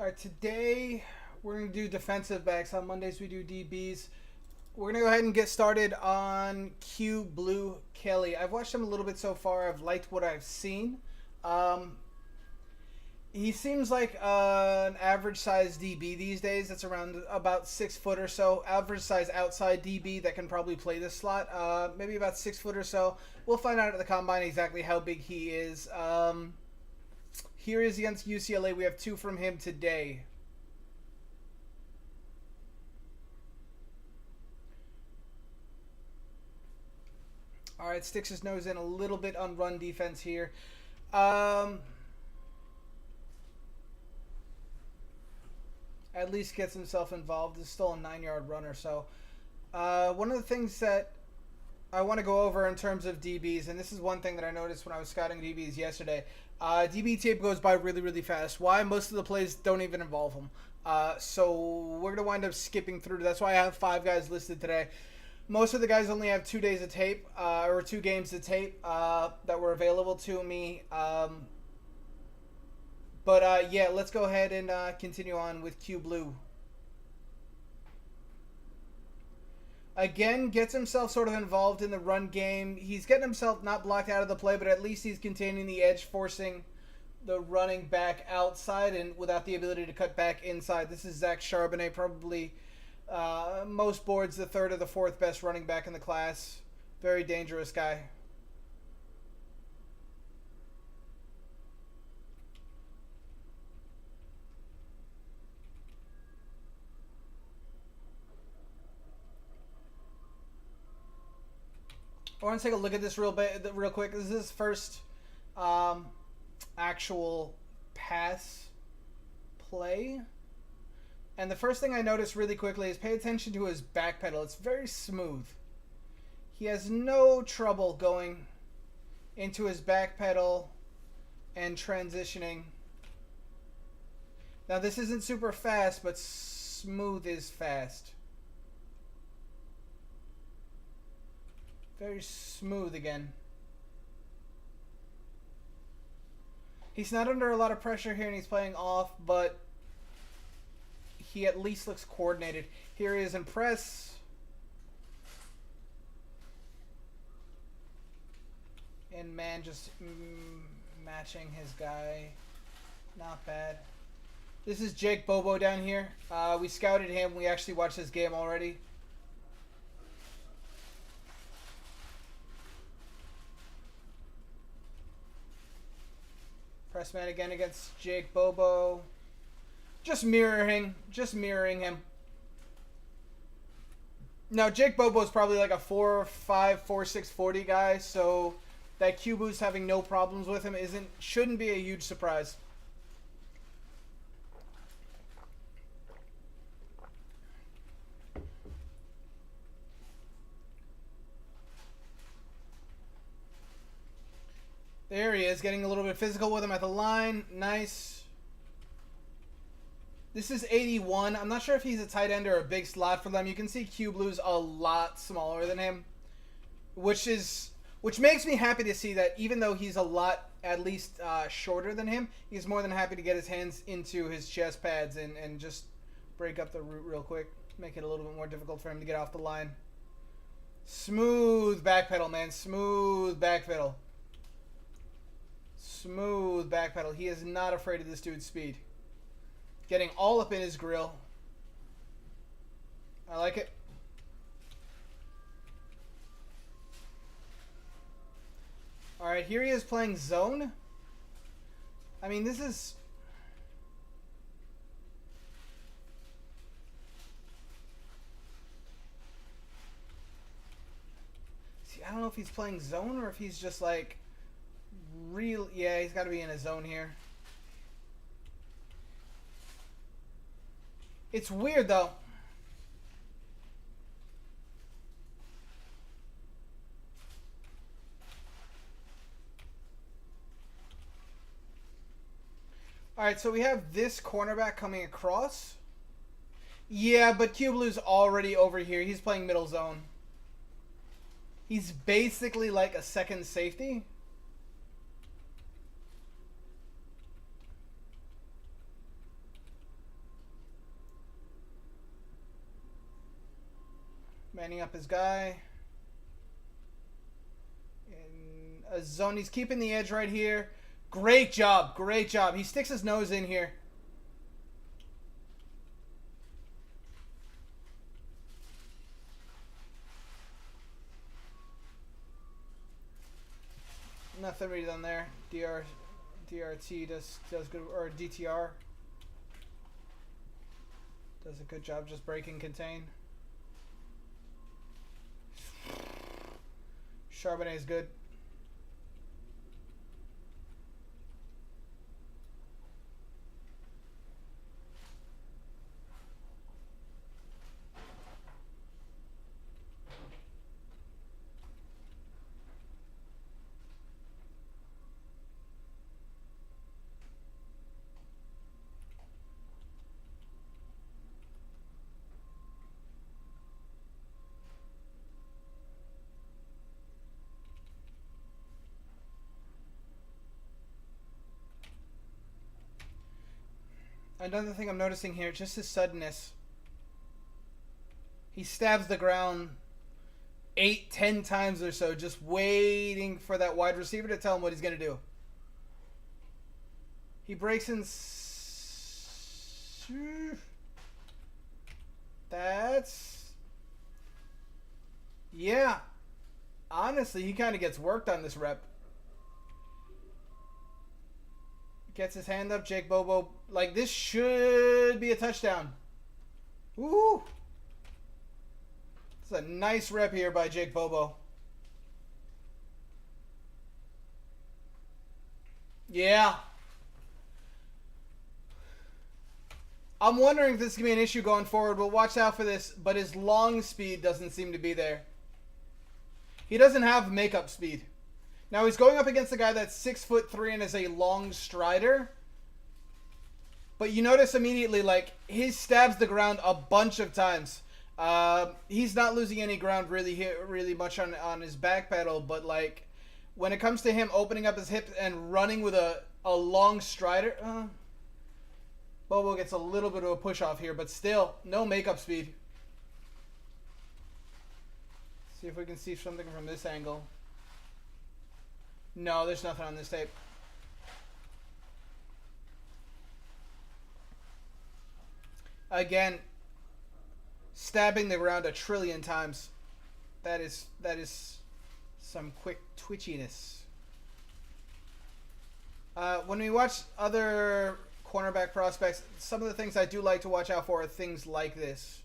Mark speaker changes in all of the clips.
Speaker 1: All right, today we're going to do defensive backs. On Mondays we do DBs. We're going to go ahead and get started on Q Blue Kelly. I've watched him a little bit so far. I've liked what I've seen. Um, he seems like an average size DB these days. That's around about 6 foot or so. Average size outside DB that can probably play this slot. Maybe about 6 foot or so. We'll find out at the combine exactly how big he is. Here is against UCLA. We have 2 from him today. All right, sticks his nose in a little bit on run defense here. At least gets himself involved. Is still a 9-yard run or so. One of the things that I want to go over in terms of DBs, and this is one thing that I noticed when I was scouting DBs yesterday. DB tape goes by really, really fast. Why? Most of the plays don't even involve them. So we're going to wind up skipping through. That's why I have 5 guys listed today. Most of the guys only have 2 days of tape, or 2 games of tape that were available to me. Yeah, let's go ahead and continue on with Q Blue. Again, gets himself sort of involved in the run game. He's getting himself not blocked out of the play, but at least he's containing the edge, forcing the running back outside and without the ability to cut back inside. This is Zach Charbonnet, probably most boards the 3rd or the 4th best running back in the class. Very dangerous guy. I want to take a look at this real quick. This is his first actual pass play. And the first thing I noticed really quickly is pay attention to his back pedal. It's very smooth. He has no trouble going into his back pedal and transitioning. Now this isn't super fast, but smooth is fast. Very smooth again. He's not under a lot of pressure here and he's playing off, but he at least looks coordinated. Here he is in press. And man, just matching his guy. Not bad. This is Jake Bobo down here. We scouted him. We actually watched his game already. Press man again against Jake Bobo. Just mirroring him. Now, Jake Bobo is probably like a 4'5", 4'6", 40 guy, so that Q Boost having no problems with him shouldn't be a huge surprise. There he is, getting a little bit physical with him at the line. Nice. This is 81. I'm not sure if he's a tight end or a big slot for them. You can see Q Blue's a lot smaller than him, which makes me happy to see that even though he's a lot, at least shorter than him, he's more than happy to get his hands into his chest pads and just break up the route real quick. Make it a little bit more difficult for him to get off the line. Smooth back pedal, man. Smooth back pedal. Smooth back pedal. He is not afraid of this dude's speed. Getting all up in his grill. I like it. Alright, here he is playing zone. I mean, this is... See, I don't know if he's playing zone or if he's just like... real... Yeah, he's got to be in a zone here. It's weird, though. Alright, so we have this cornerback coming across. Yeah, but Q Blue's already over here. He's playing middle zone. He's basically like a second safety. Manning up his guy. In a zone. He's keeping the edge right here. Great job. Great job. He sticks his nose in here. Nothing really done there. DRT does good, or DTR does a good job just breaking contain. Charbonnet is good. Another thing I'm noticing here, just his suddenness. He stabs the ground 8-10 times or so, just waiting for that wide receiver to tell him what he's going to do. He breaks in. That's. Yeah. Honestly, he kind of gets worked on this rep. Gets his hand up. Jake Bobo. Like, this should be a touchdown. Woo! It's a nice rep here by Jake Bobo. Yeah. I'm wondering if this is going to be an issue going forward. We'll watch out for this. But his long speed doesn't seem to be there. He doesn't have makeup speed. Now he's going up against a guy that's 6'3" and is a long strider. But you notice immediately, like, he stabs the ground a bunch of times. He's not losing any ground really much on his back pedal, but like when it comes to him opening up his hip and running with a long strider, Bobo gets a little bit of a push off here, but still no makeup speed. See if we can see something from this angle. No, there's nothing on this tape. Again, stabbing the ground a trillion times. That is some quick twitchiness. When we watch other cornerback prospects, some of the things I do like to watch out for are things like this.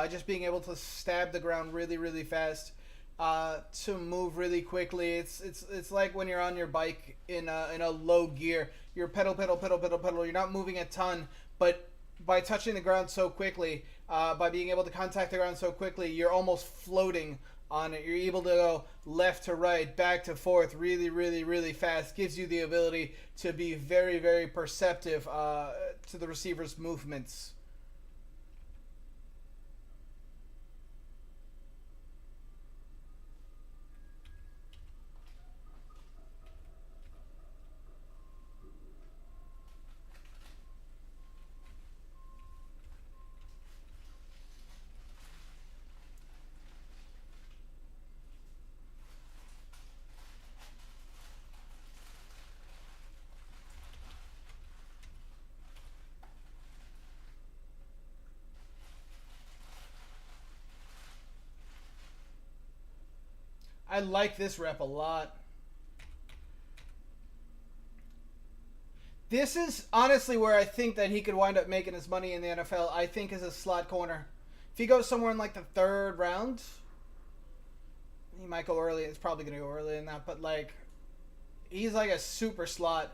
Speaker 1: Just being able to stab the ground really, really fast. To move really quickly. It's like when you're on your bike in a low gear. You're pedal. You're not moving a ton, but by touching the ground so quickly, by being able to contact the ground so quickly, you're almost floating on it. You're able to go left to right, back to forth, really, really, really fast. Gives you the ability to be very, very perceptive to the receiver's movements. I like this rep a lot. This is honestly where I think that he could wind up making his money in the NFL. I think as a slot corner. If he goes somewhere in like the 3rd round, he might go early. It's probably going to go early in that. But like, he's like a super slot.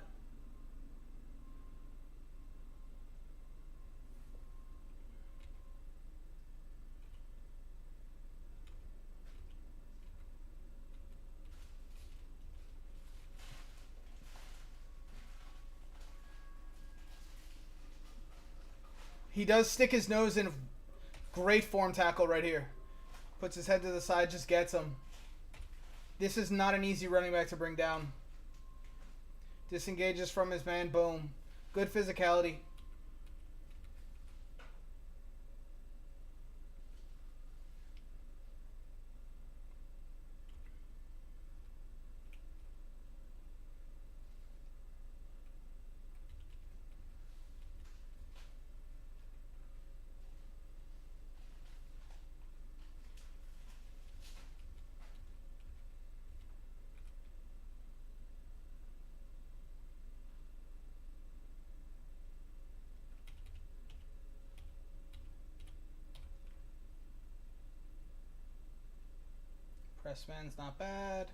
Speaker 1: He does stick his nose in. Great form tackle right here. Puts his head to the side, just gets him. This is not an easy running back to bring down. Disengages from his man, boom. Good physicality. Pressman's not bad.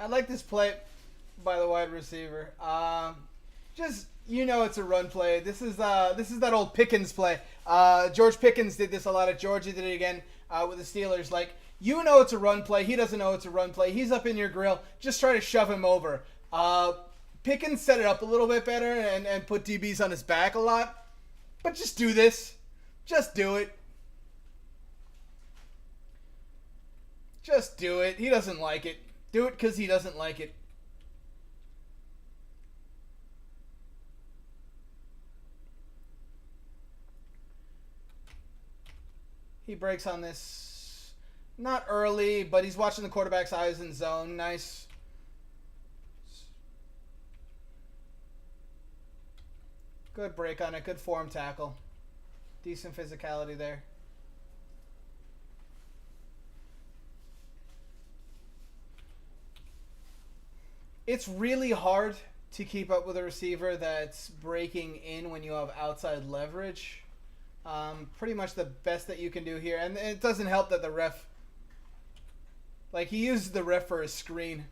Speaker 1: I like this play by the wide receiver. Just it's a run play. This is that old Pickens play. George Pickens did this a lot at Georgia. Did it again with the Steelers. Like it's a run play. He doesn't know it's a run play. He's up in your grill. Just try to shove him over. Pickens set it up a little bit better and put DBs on his back a lot. But just do this. Just do it. Just do it. He doesn't like it. Do it because he doesn't like it. He breaks on this. Not early, but he's watching the quarterback's eyes in zone. Nice. Good break on it. Good form tackle. Decent physicality there. It's really hard to keep up with a receiver that's breaking in when you have outside leverage. Pretty much the best that you can do here. And it doesn't help that the ref... Like, he used the ref for a screen.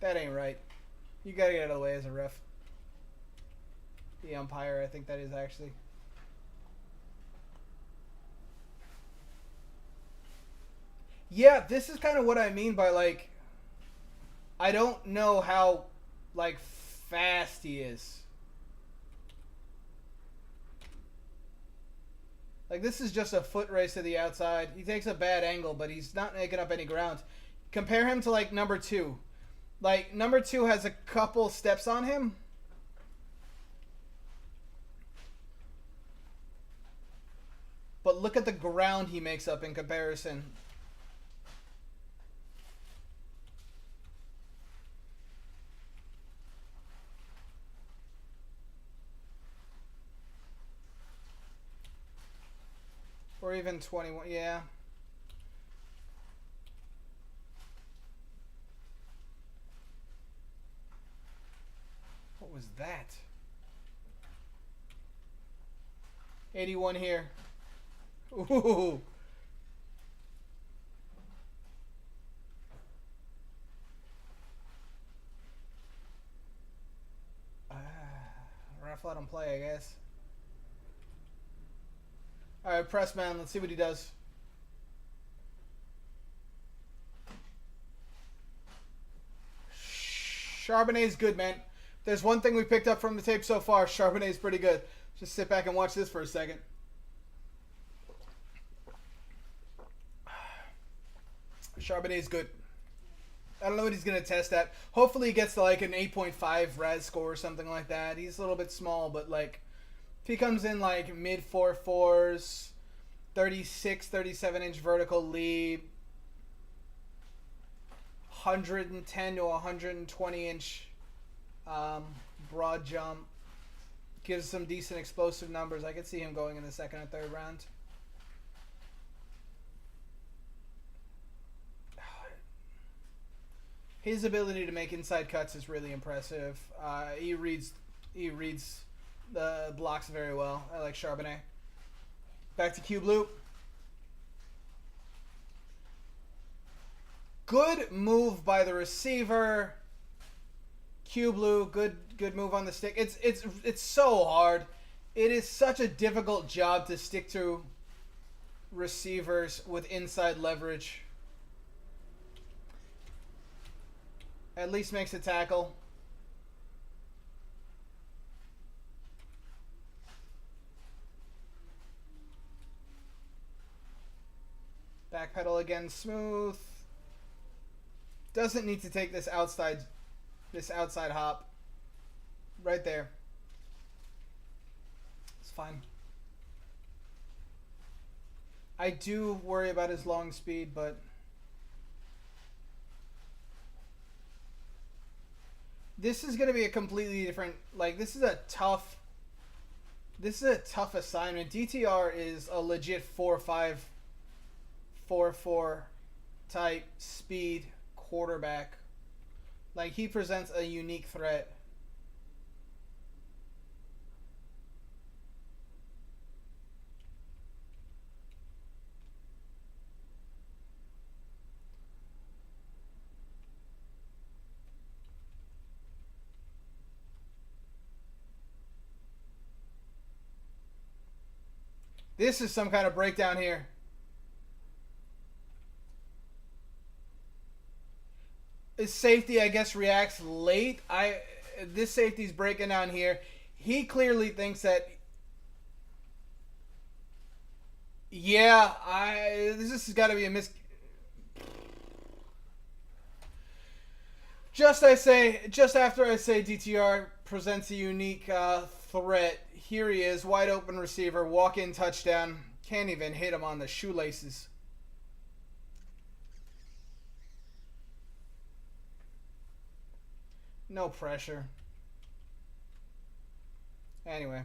Speaker 1: That ain't right. You gotta get out of the way as a ref. The umpire, I think that is actually. Yeah, this is kind of what I mean by, like... I don't know how, like, fast he is. Like, this is just a foot race to the outside. He takes a bad angle, but he's not making up any ground. Compare him to, like, number 2. Like, number 2 has a couple steps on him. But look at the ground he makes up in comparison. Or even 21, yeah. What was that? 81 here. Ooh. Ref let him play, I guess. All right, press man. Let's see what he does. Charbonnet's good, man. There's one thing we picked up from the tape so far. Charbonnet's pretty good. Just sit back and watch this for a second. Charbonnet's good. I don't know what he's going to test at. Hopefully he gets to like an 8.5 RAS score or something like that. He's a little bit small, but like... If he comes in like mid 4.4s, 36, 37-inch vertical leap, 110 to 120-inch broad jump, gives some decent explosive numbers, I could see him going in the second or third round. His ability to make inside cuts is really impressive. He reads the blocks very well. I like Charbonnet. Back to Q Blue. Good move by the receiver. Q Blue, good move on the stick. It's so hard. It is such a difficult job to stick to receivers with inside leverage. At least makes a tackle. Backpedal again, smooth. Doesn't need to take this outside hop. Right there. fine. I do worry about his long speed, but this is going to be a completely different. Like this is a tough. This is a tough assignment. DTR is a legit 4-5, 4-4 type speed quarterback. Like he presents a unique threat. This is some kind of breakdown here. His safety, I guess, reacts late. This safety's breaking down here. He clearly thinks that. Yeah, this has got to be a Just after I say DTR presents a unique threat. Here he is, wide open receiver, walk-in touchdown. Can't even hit him on the shoelaces. No pressure. Anyway.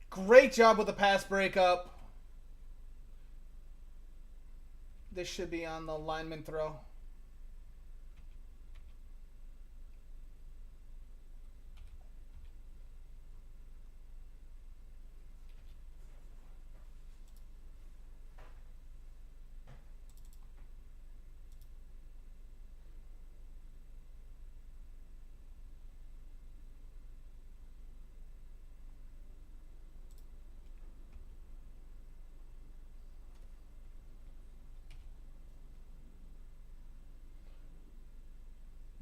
Speaker 1: Great job with the pass breakup. This should be on the lineman throw.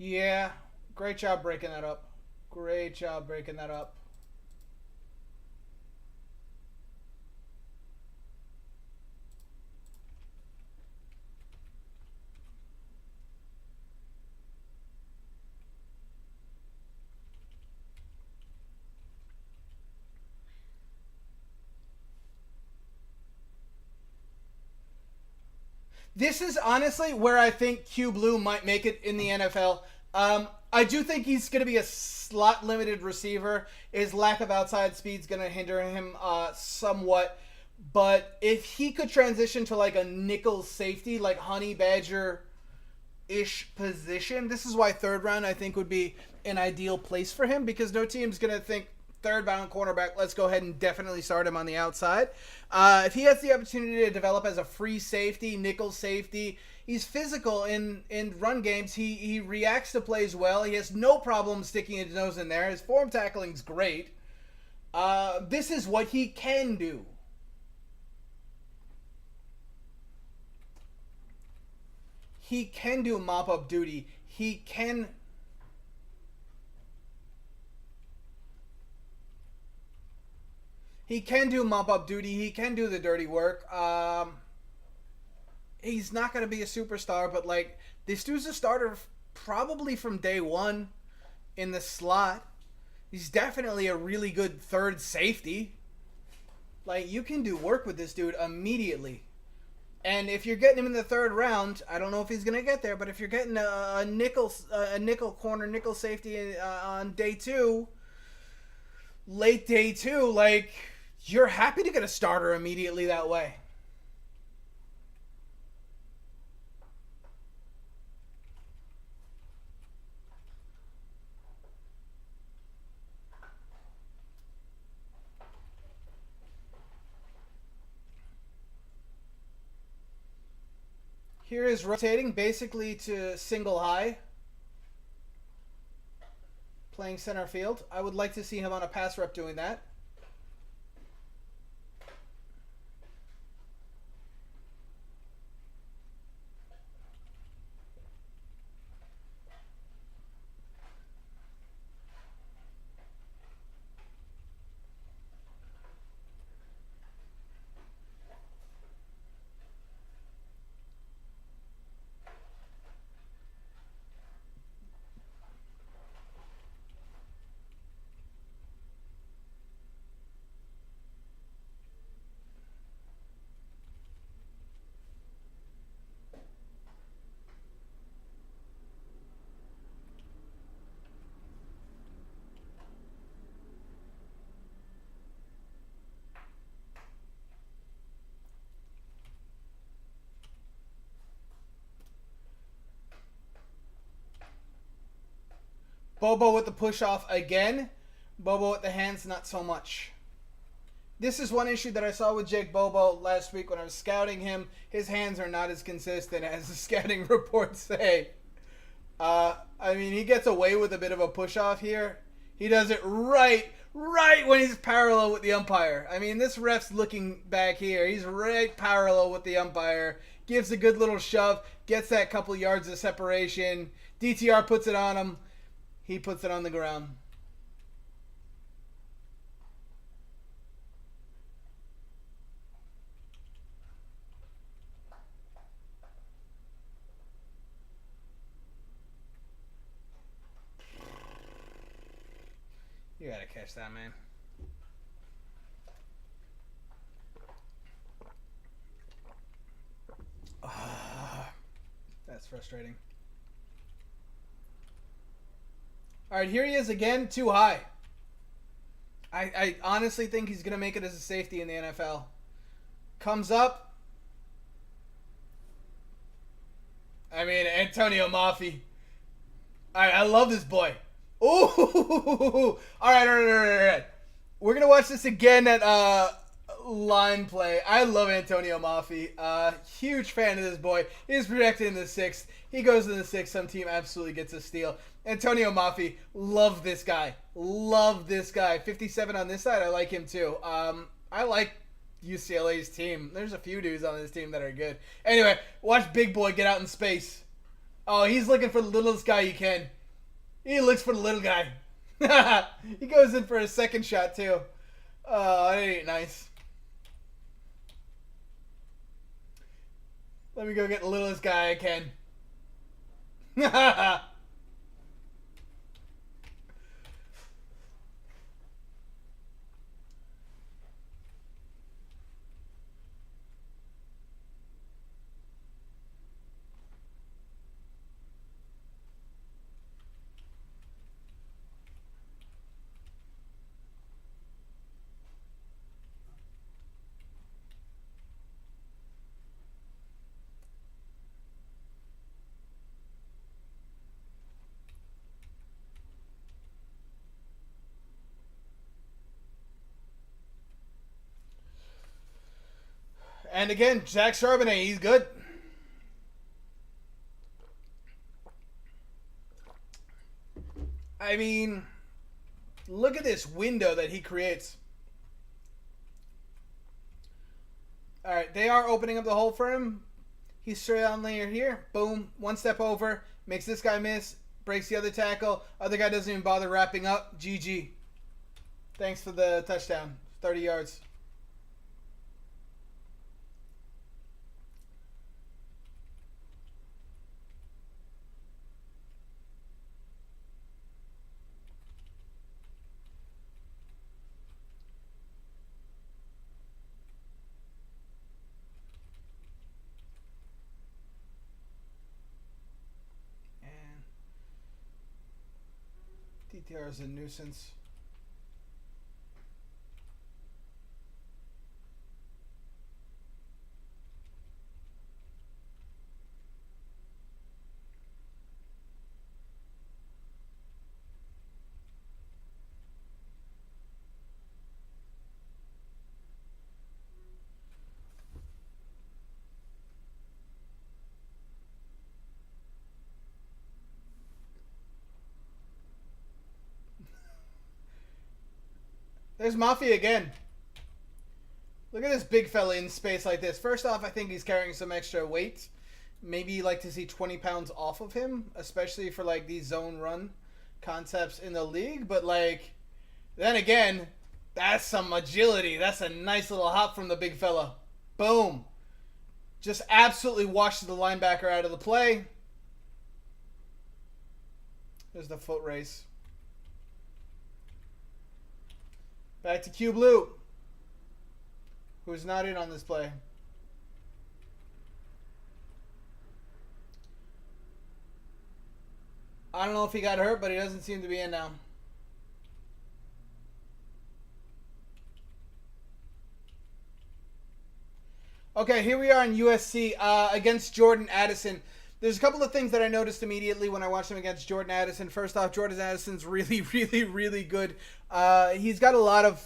Speaker 1: Yeah, great job breaking that up. Great job breaking that up. This is honestly where I think Q Blue might make it in the NFL. I do think he's going to be a slot limited receiver. His lack of outside speed is going to hinder him somewhat. But if he could transition to like a nickel safety, like Honey Badger ish position, this is why third round I think would be an ideal place for him, because no team's going to think third round cornerback, let's go ahead and definitely start him on the outside. If he has the opportunity to develop as a free safety, nickel safety, he's physical in run games. He reacts to plays well. He has no problem sticking his nose in there. His form tackling's great. This is what he can do. He can do mop-up duty. He can do mop-up duty. He can do the dirty work. He's not going to be a superstar, but like this dude's a starter probably from day one in the slot. He's definitely a really good third safety. Like you can do work with this dude immediately. And if you're getting him in the third round, I don't know if he's going to get there, but if you're getting a nickel corner, nickel safety on day two, late day two, like you're happy to get a starter immediately that way. Here is rotating basically to single high. Playing center field. I would like to see him on a pass rep doing that. Bobo with the push off again. Bobo with the hands, not so much. This is one issue that I saw with Jake Bobo last week when I was scouting him. His hands are not as consistent as the scouting reports say. I mean, he gets away with a bit of a push off here. He does it right when he's parallel with the umpire. I mean, this ref's looking back here. He's right parallel with the umpire. Gives a good little shove. Gets that couple yards of separation. DTR puts it on him. He puts it on the ground. You gotta catch that, man. That's frustrating. All right, here he is again, too high. I honestly think he's going to make it as a safety in the NFL. Comes up. I mean, Antonio Maffi. I love this boy. Ooh! All right. We're going to watch this again at line play. I love Antonio Maffi. Huge fan of this boy. He's projected in the 6th. He goes in the 6th. Some team absolutely gets a steal. Antonio Maffi, love this guy. Love this guy. 57 on this side. I like him too. I like UCLA's team. There's a few dudes on this team that are good. Anyway, watch Big Boy get out in space. Oh, he's looking for the littlest guy he can. He looks for the little guy. He goes in for a second shot too. Oh, that ain't nice. Let me go get the littlest guy I can. And again, Zach Charbonnet, he's good. I mean, look at this window that he creates. All right, they are opening up the hole for him. He's straight on layer here. Boom, one step over. Makes this guy miss. Breaks the other tackle. Other guy doesn't even bother wrapping up. GG. Thanks for the touchdown. 30 yards. DTR is a nuisance. There's Mafia again. Look at this big fella in space like this. First off, I think he's carrying some extra weight. Maybe you'd like to see 20 pounds off of him, especially for like these zone run concepts in the league. But like, then again, that's some agility. That's a nice little hop from the big fella. Boom. Just absolutely washes the linebacker out of the play. There's the foot race. Back to Q Blue, who's not in on this play. I don't know if he got hurt, but he doesn't seem to be in now. Okay, here we are in USC against Jordan Addison. There's a couple of things that I noticed immediately when I watched him against Jordan Addison. First off, Jordan Addison's really, really, really good. He's got a lot of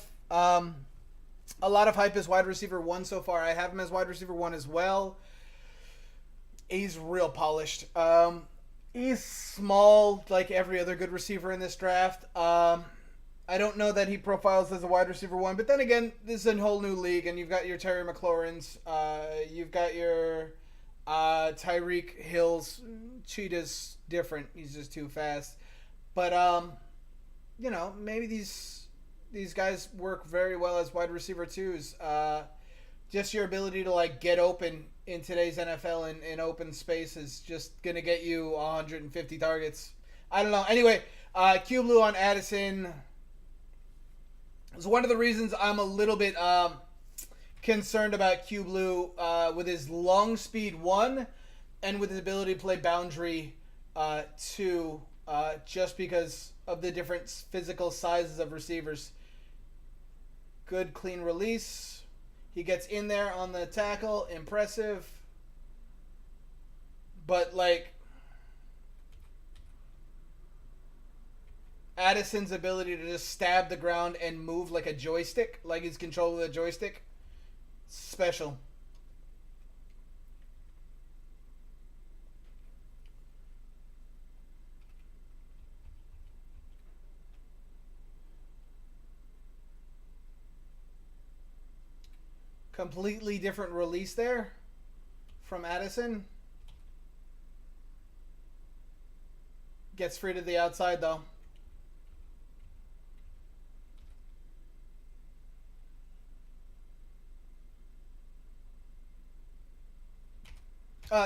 Speaker 1: hype as wide receiver one so far. I have him as wide receiver one as well. He's real polished. He's small, like every other good receiver in this draft. I don't know that he profiles as a wide receiver one, but then again, this is a whole new league, and you've got your Terry McLaurins, you've got your Tyreek Hill's. Cheetah's different; he's just too fast. But maybe these guys work very well as wide receiver twos. Just your ability to like get open in today's NFL in open space is just gonna get you 150 targets. I don't know. Anyway, Q Blue on Addison is one of the reasons I'm a little bit concerned about Q Blue with his long speed one and with his ability to play boundary two, just because of the different physical sizes of receivers. Good clean release. He gets in there on the tackle. Impressive. But, like, Addison's ability to just stab the ground and move like a joystick, like he's controlling the joystick, special. Completely different release there from Addison. Gets free to the outside, though.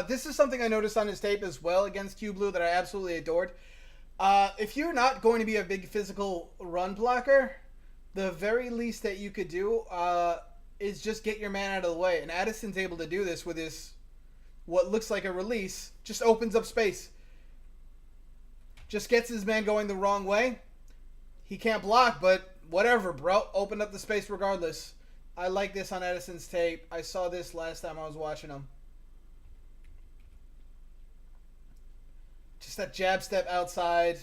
Speaker 1: This is something I noticed on his tape as well against Q Blue that I absolutely adored. If you're not going to be a big physical run blocker, the very least that you could do is just get your man out of the way. And Addison's able to do this with his, what looks like a release, just opens up space. Just gets his man going the wrong way. He can't block, but whatever, bro. Open up the space regardless. I like this on Addison's tape. I saw this last time I was watching him. Just that jab step outside.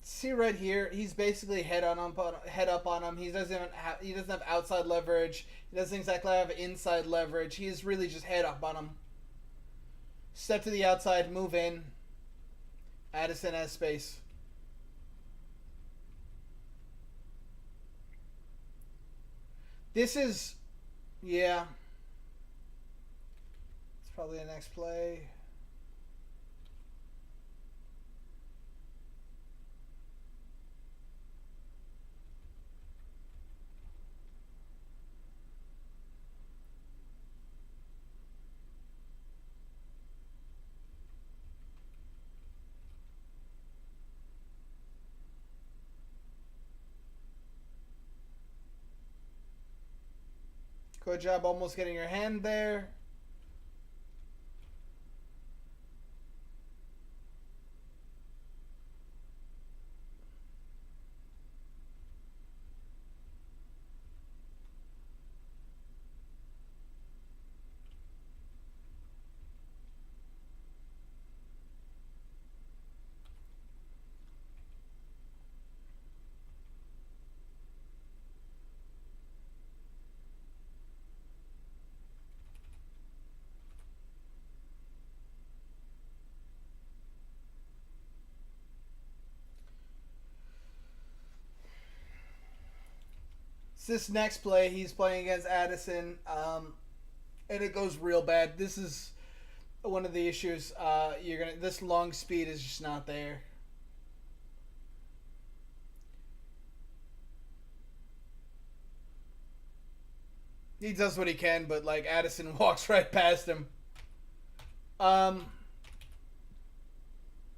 Speaker 1: See right here, he's basically head up on him. He doesn't have outside leverage. He doesn't exactly have inside leverage. He is really just head up on him. Step to the outside, move in. Addison has space. This is, yeah. It's probably the next play. Good job almost getting your hand there. This next play, he's playing against Addison, and it goes real bad. This is one of the issues. This long speed is just not there. He does what he can, but like Addison walks right past him.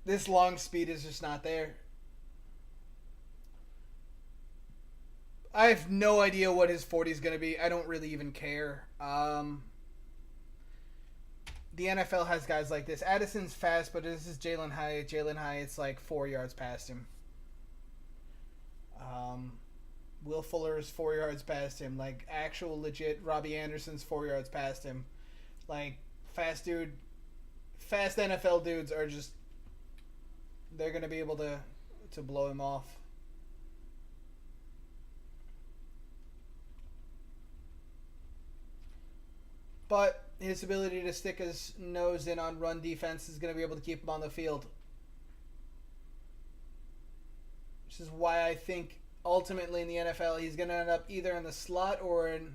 Speaker 1: This long speed is just not there. I have no idea what his 40 is going to be. I don't really even care. The NFL has guys like this. Addison's fast, but this is Jalen Hyatt. Jalen Hyatt's like 4 yards past him. Will Fuller is 4 yards past him. Like actual legit Robbie Anderson's 4 yards past him. Like fast dude, fast NFL dudes are just they're gonna be able to blow him off. But his ability to stick his nose in on run defense is going to be able to keep him on the field. Which is why I think ultimately in the NFL he's going to end up either in the slot or in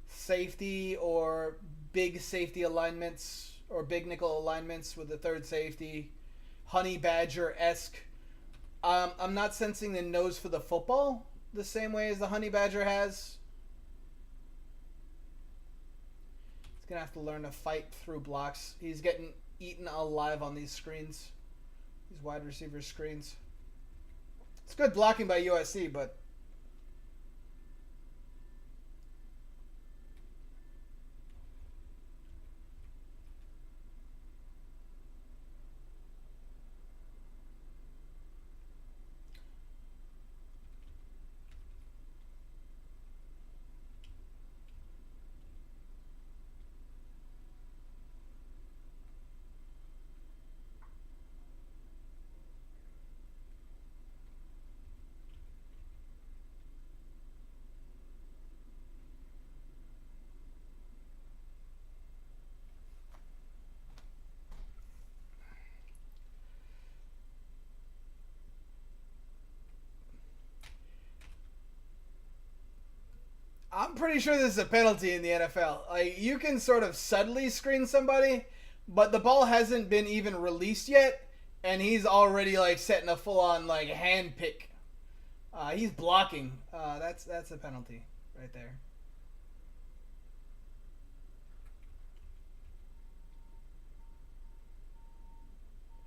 Speaker 1: safety or big safety alignments or big nickel alignments with the third safety. Honey Badger-esque. I'm not sensing the nose for the football the same way as the Honey Badger has. Gonna have to learn to fight through blocks. He's getting eaten alive on these screens, these wide receiver screens. It's good blocking by USC, but I'm pretty sure this is a penalty in the NFL. Like you can sort of subtly screen somebody, but the ball hasn't been even released yet, and he's already like setting a full-on like hand pick. He's blocking. That's a penalty right there.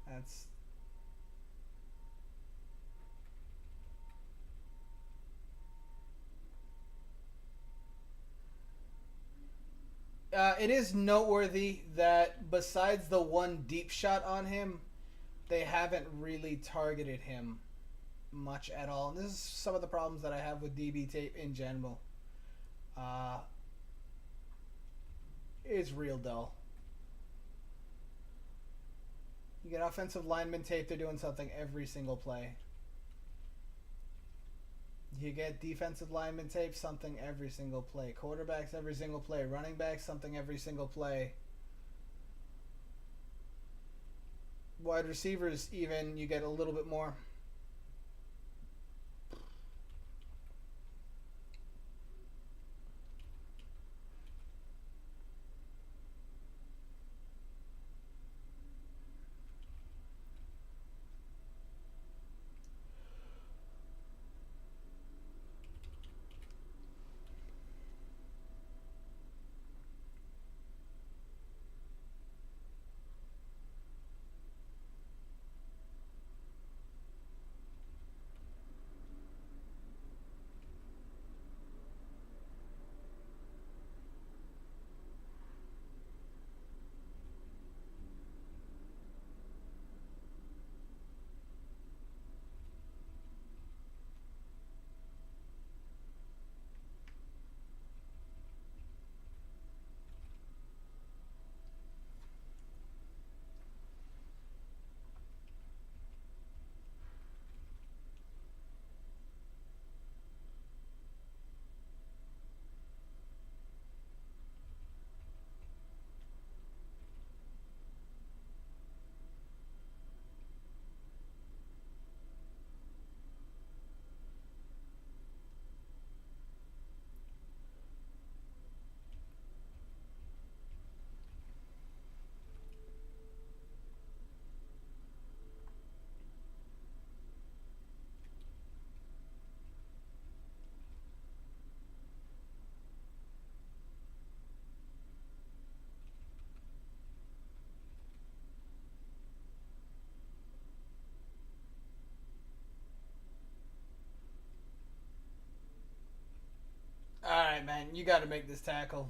Speaker 1: That's it is noteworthy that besides the one deep shot on him, they haven't really targeted him much at all. And this is some of the problems that I have with DB tape in general. Uh, it's real dull. You get offensive lineman tape, they're doing something every single play. You get defensive lineman tape, something every single play. Quarterbacks every single play. Running backs, something every single play. Wide receivers, even, you get a little bit more. All right, man, you got to make this tackle.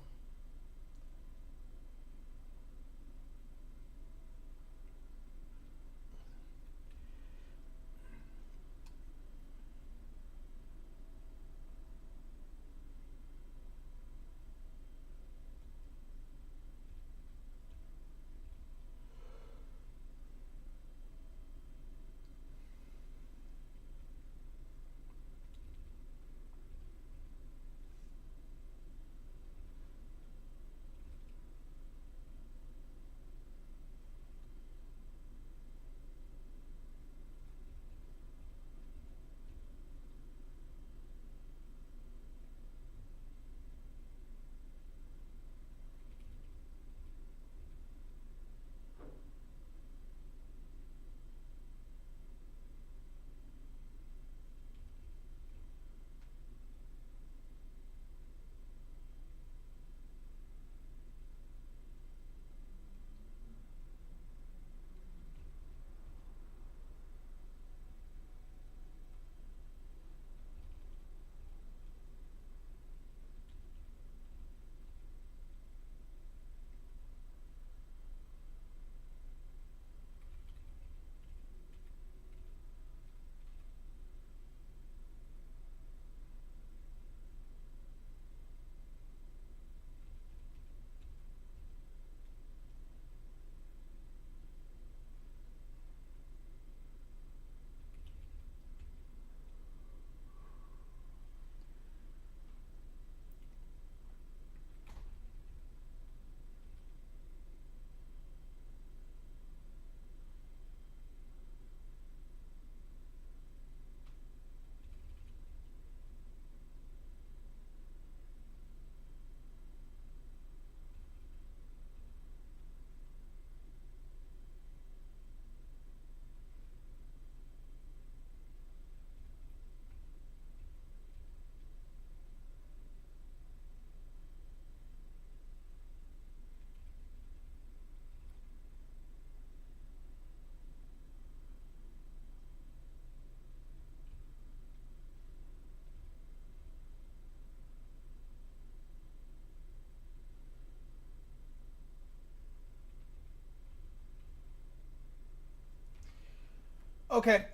Speaker 1: Okay.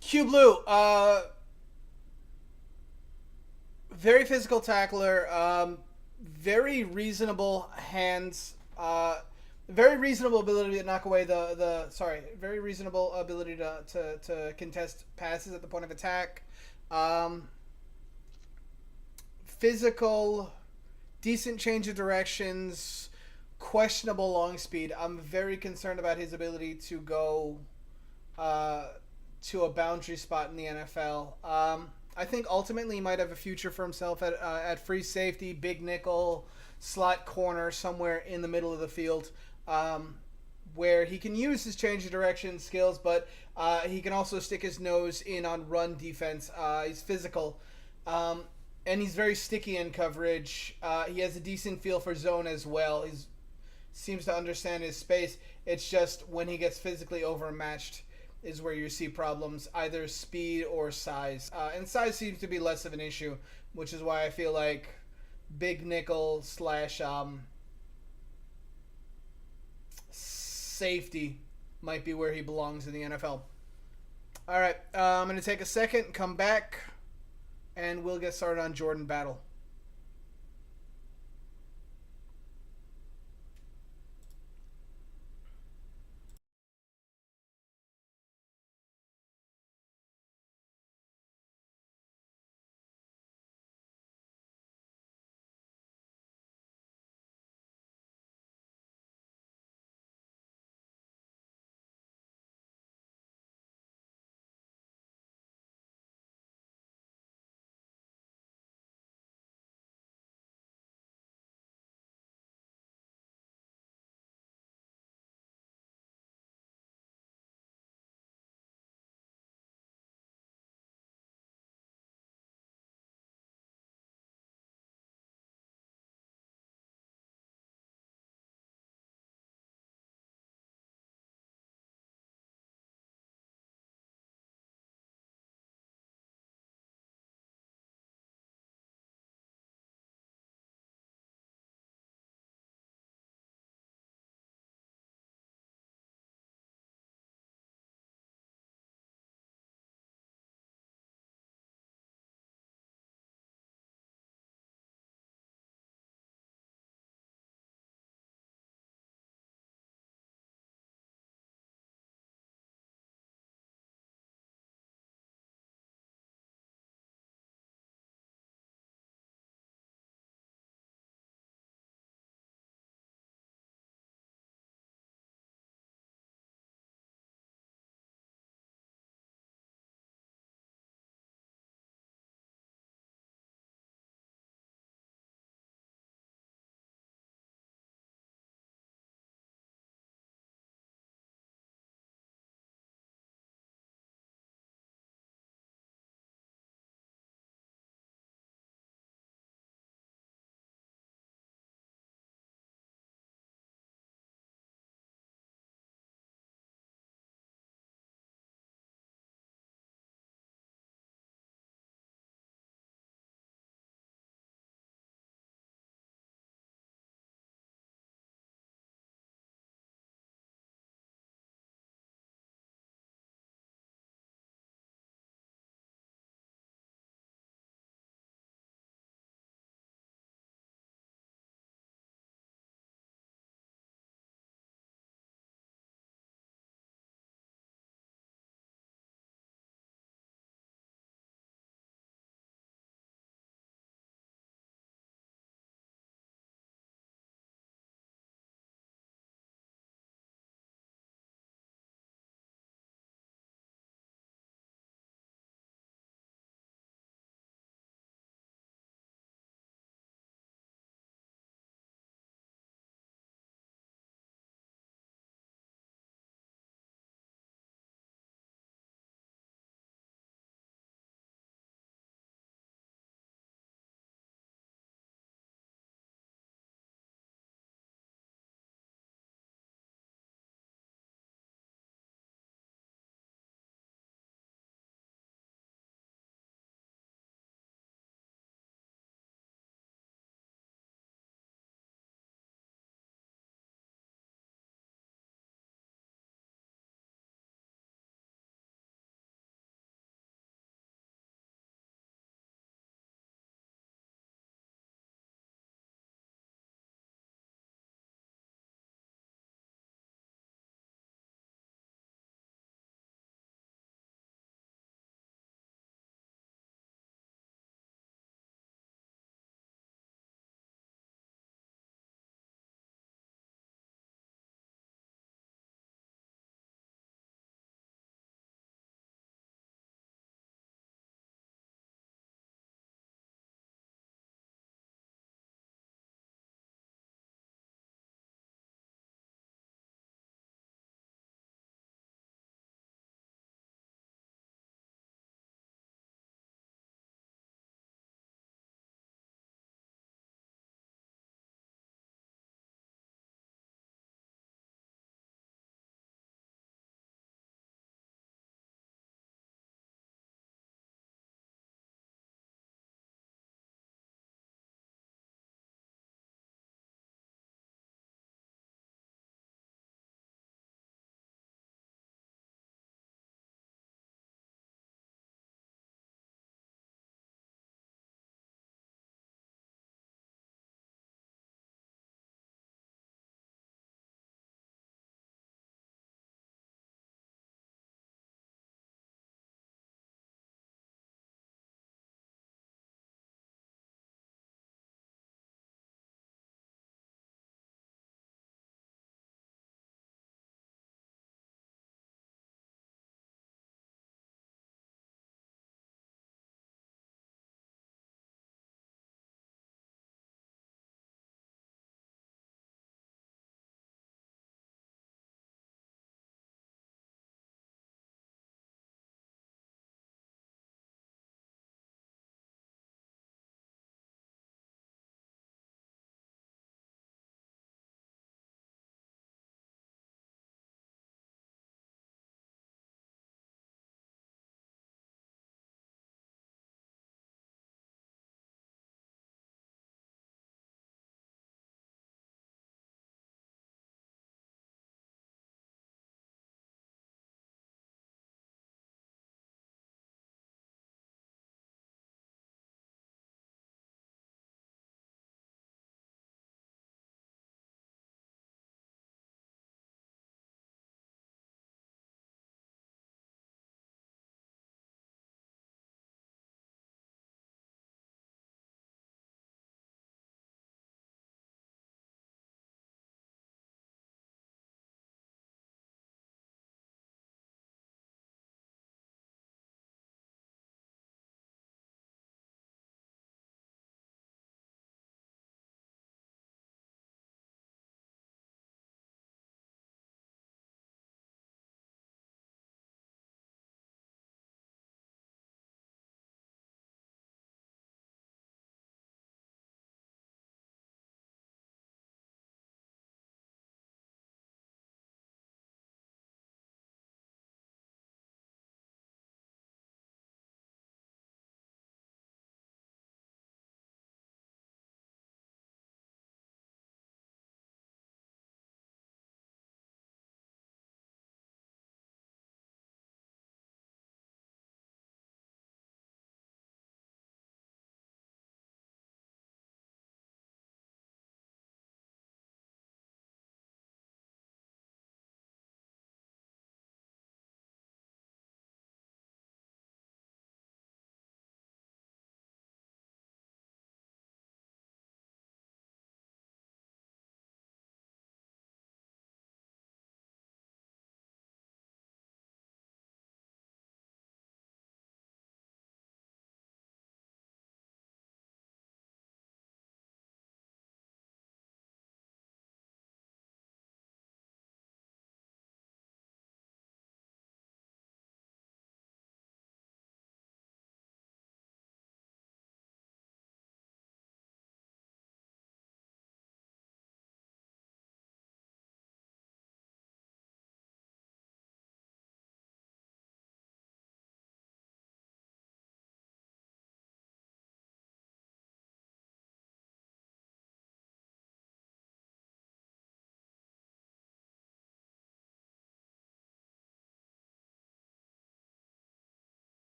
Speaker 1: Q Blue. Very physical tackler. Very reasonable hands. Very reasonable ability to knock away very reasonable ability to contest passes at the point of attack. Um, Physical, decent change of directions, questionable long speed. I'm very concerned about his ability to go uh, to a boundary spot in the NFL. I think ultimately he might have a future for himself at free safety, big nickel, slot corner, somewhere in the middle of the field, um, where he can use his change of direction skills, but he can also stick his nose in on run defense. He's physical. Um, and he's very sticky in coverage. He has a decent feel for zone as well. He seems to understand his space. It's just when he gets physically overmatched is where you see problems, either speed or size. And size seems to be less of an issue, which is why I feel like big nickel slash safety might be where he belongs in the NFL. All right, I'm going to take a second, come back, and we'll get started on Jordan Battle.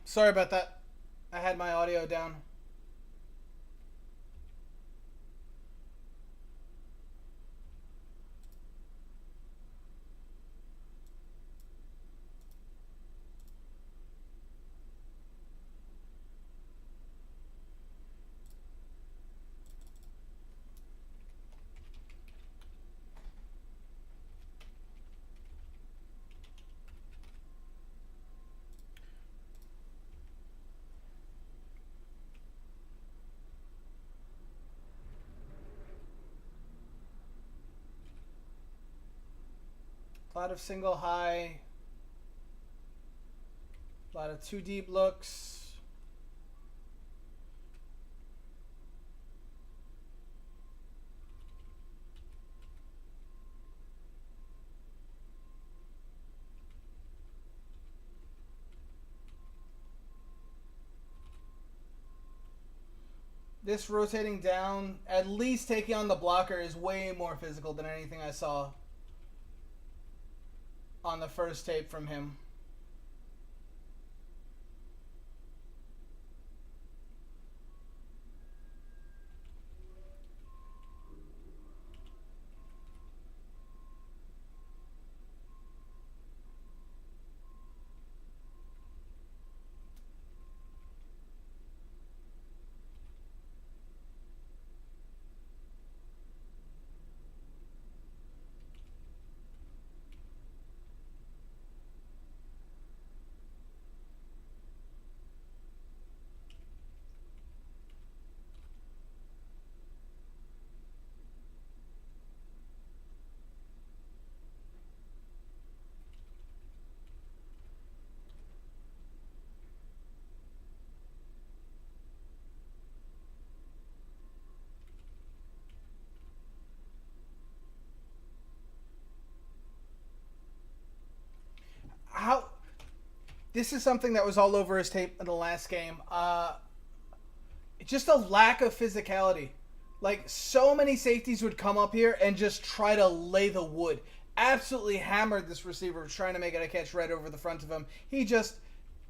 Speaker 1: Sorry about that. I had my audio down. A lot of single high. A lot of two deep looks. This rotating down, at least taking on the blocker, is way more physical than anything I saw on the first tape from him. How This is something that was all over his tape in the last game. Just a lack of physicality. Like, so many safeties would come up here and just try to lay the wood. Absolutely hammered this receiver, trying to make it a catch right over the front of him. He just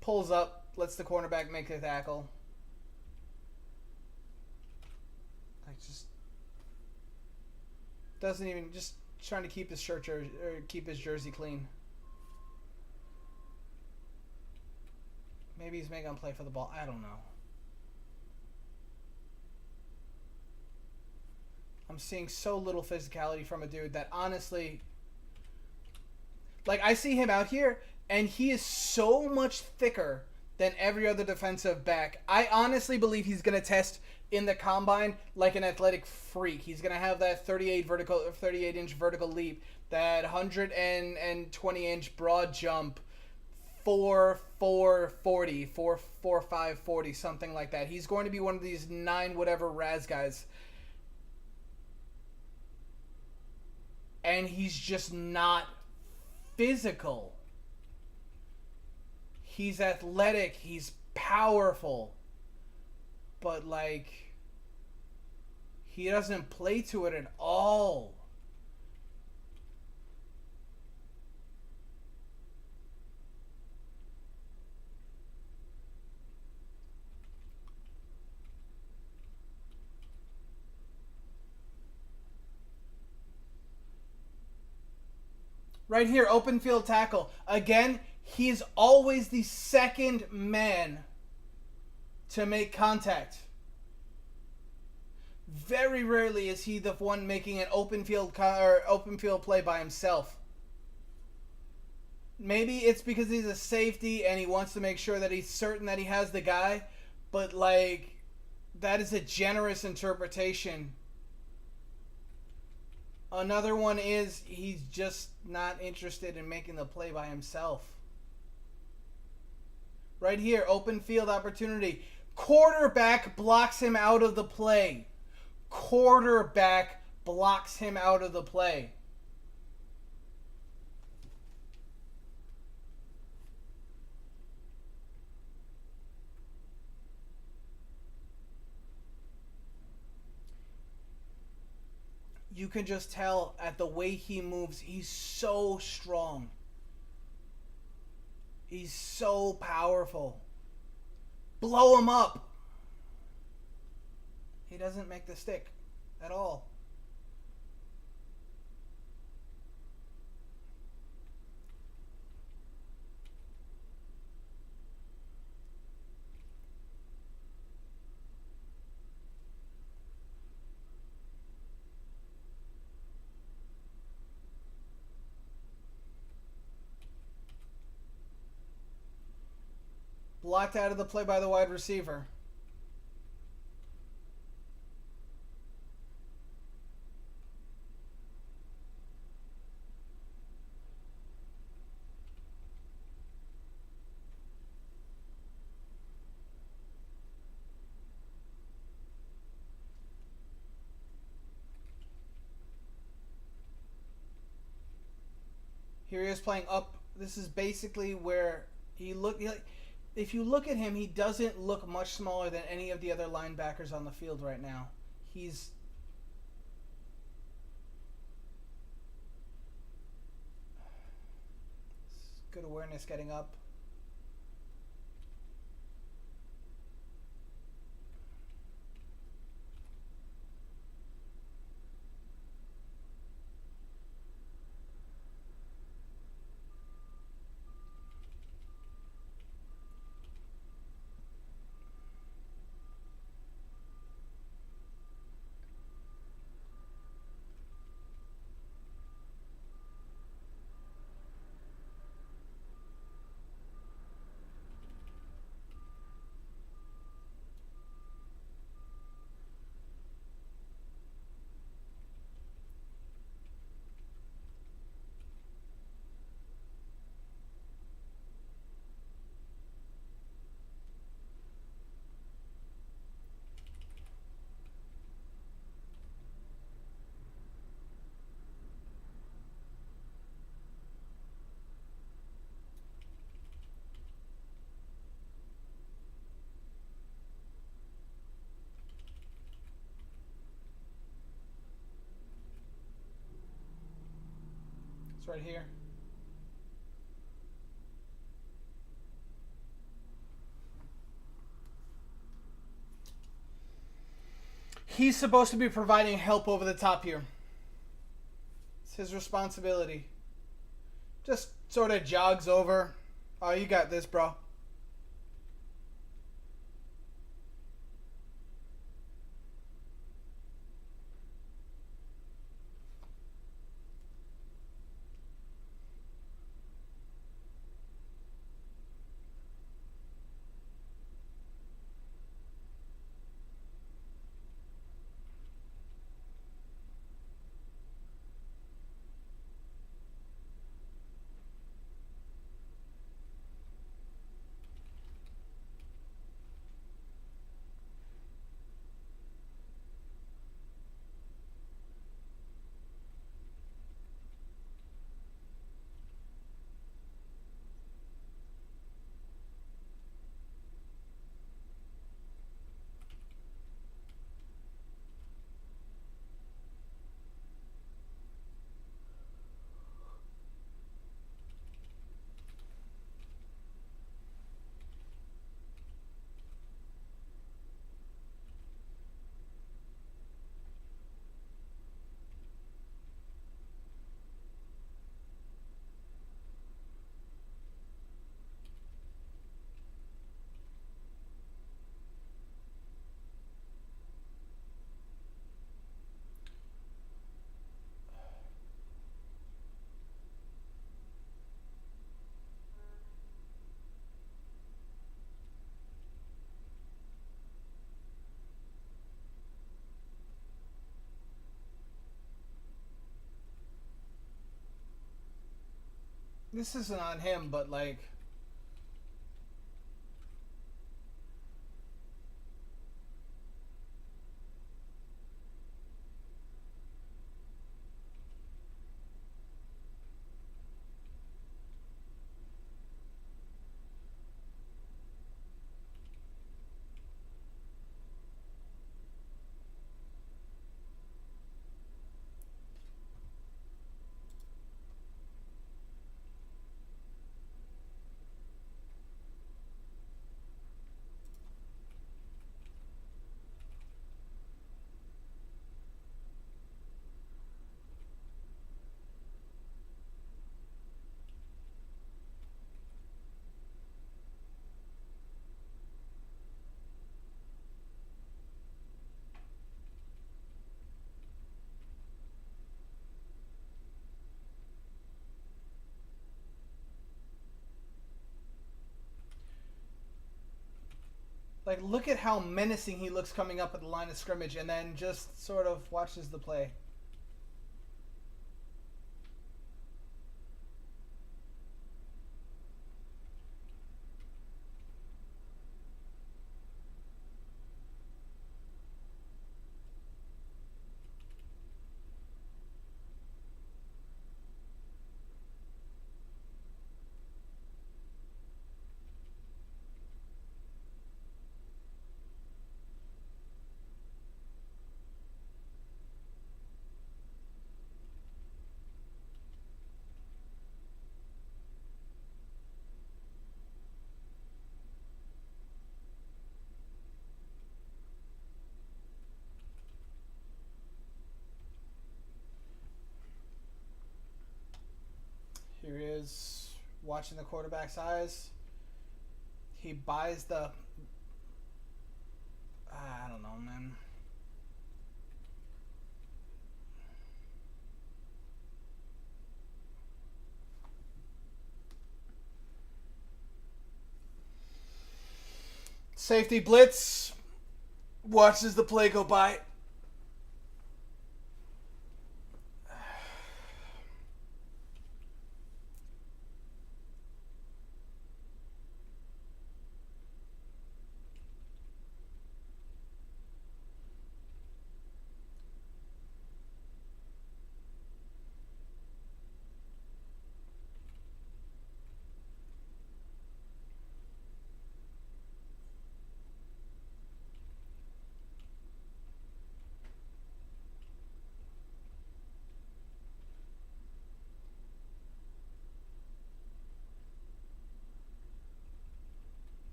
Speaker 1: pulls up, lets the cornerback make the tackle. Like, just doesn't even, just trying to keep his shirt or keep his jersey clean. Maybe he's making a play for the ball. I don't know. I'm seeing so little physicality from a dude that honestly, like, I see him out here and he is so much thicker than every other defensive back. I honestly believe he's going to test in the combine like an athletic freak. He's going to have that 38-inch vertical leap, that 120-inch broad jump, 4.40, 4.4540, something like that. He's going to be one of these 9 whatever Raz guys. And he's just not physical. He's athletic, he's powerful, but like, he doesn't play to it at all. Right here, open field tackle. Again, he's always the second man to make contact. Very rarely is he the one making an open field play by himself. Maybe it's because he's a safety and he wants to make sure that he's certain that he has the guy, but like, that is a generous interpretation. Another one is he's just not interested in making the play by himself. Right here, open field opportunity. Quarterback blocks him out of the play. Quarterback blocks him out of the play. You can just tell at the way he moves, he's so strong. He's so powerful. Blow him up. He doesn't make the stick at all. Blocked out of the play by the wide receiver. Here he is playing up. This is basically where he looked. If you look at him, he doesn't look much smaller than any of the other linebackers on the field right now. He's good awareness getting up. It's right here. He's supposed to be providing help over the top here. It's his responsibility. Just sort of jogs over. Oh, you got this, bro. This isn't on him, but like... Like, look at how menacing he looks coming up at the line of scrimmage, and then just sort of watches the play. Here he is watching the quarterback's eyes. He buys the... I don't know, man. Safety blitz. Watches the play go by.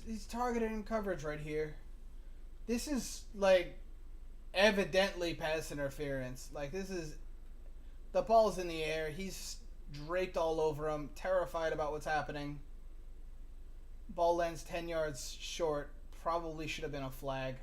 Speaker 1: He's targeting coverage right here. This is like evidently pass interference. Like, this is, the ball's in the air. He's draped all over him, terrified about what's happening. Ball lands 10 yards short. Probably should have been a flag.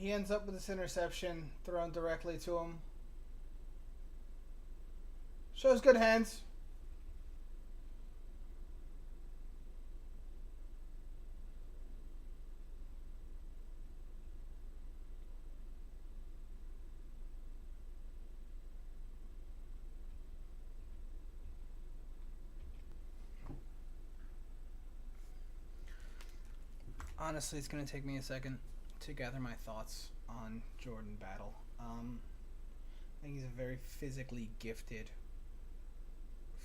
Speaker 1: He ends up with this interception thrown directly to him. Shows good hands. Honestly, it's going to take me a second to gather my thoughts on Jordan Battle. I think he's a very physically gifted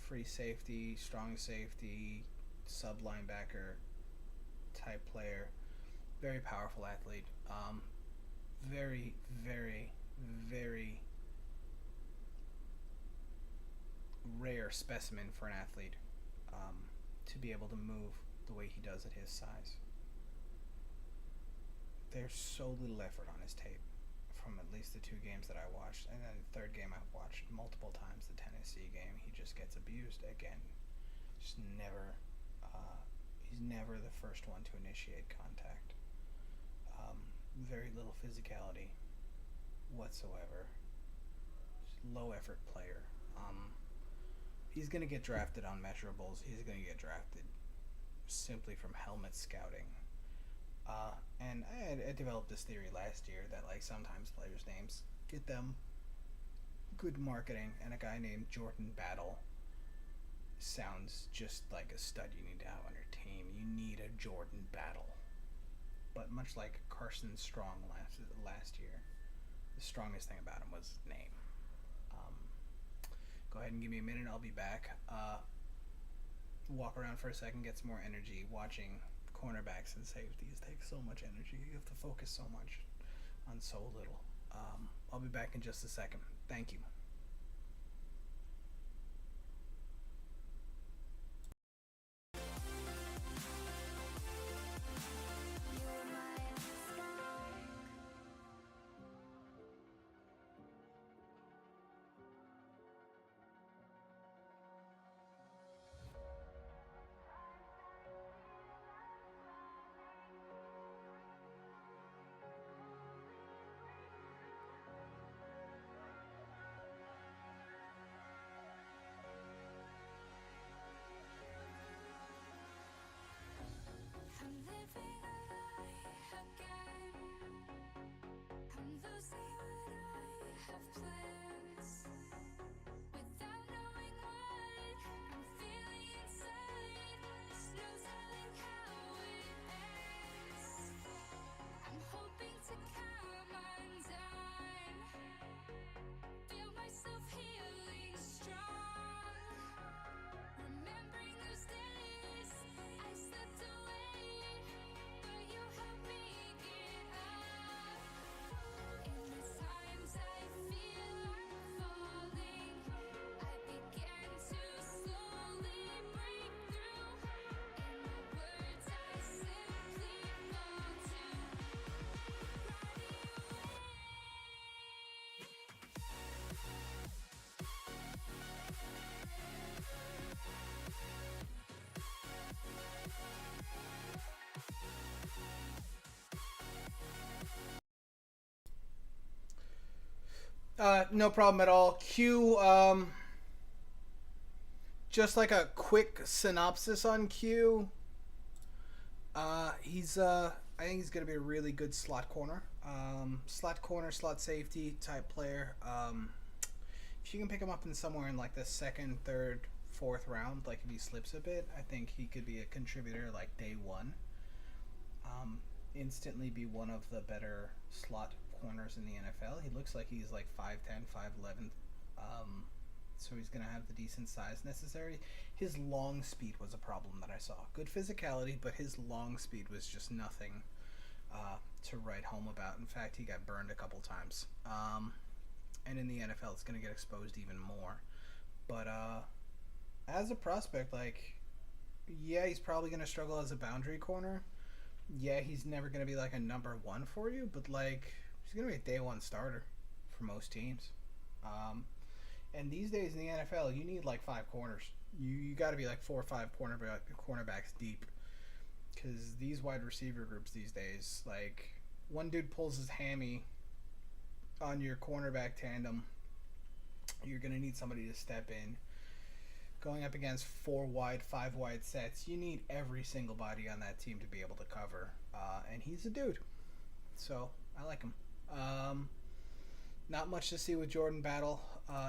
Speaker 1: free safety, strong safety, sub linebacker type player. Very powerful athlete. Very, very, very rare specimen for an athlete to be able to move the way he does at his size. there's so little effort on his tape from at least the two games that I watched, and then the third game I've watched multiple times, the Tennessee game. He just gets abused again. Just never. He's never the first one to initiate contact. Very little physicality whatsoever. Just low effort player. He's gonna get drafted on measurables. He's gonna get drafted simply from helmet scouting. And I developed this theory last year that like sometimes players' names get them good marketing, and a guy named Jordan Battle sounds just like a stud you need to have on your team. You need a Jordan Battle. But much like Carson Strong last year, the strongest thing about him was his name. Go ahead and give me a minute. I'll be back. Walk around for a second, get some more energy. Watching cornerbacks and safeties takes so much energy. You have to focus so much on so little. I'll be back in just a second. Thank you. No problem at all. Q, just like a quick synopsis on Q. I think he's going to be a really good slot corner. Slot corner, slot safety type player. If you can pick him up in somewhere in like the second, third, fourth round, like if he slips a bit, I think he could be a contributor like day one. Instantly be one of the better slot corners in the NFL. He looks like he's like 5'10", 5'11", so he's going to have the decent size necessary. His long speed was a problem that I saw. Good physicality, but his long speed was just nothing to write home about. In fact, he got burned a couple times. And in the NFL, it's going to get exposed even more. But as a prospect, like, yeah, he's probably going to struggle as a boundary corner. Yeah, he's never going to be like a number one for you, but like he's going to be a day one starter for most teams. And these days in the NFL, you need like 5 corners. You got to be like 4 or 5 cornerbacks deep, because these wide receiver groups these days, like one dude pulls his hammy on your cornerback tandem, you're going to need somebody to step in. Going up against 4 wide, 5 wide sets, you need every single body on that team to be able to cover. And he's a dude. So, I like him. Not much to see with Jordan Battle.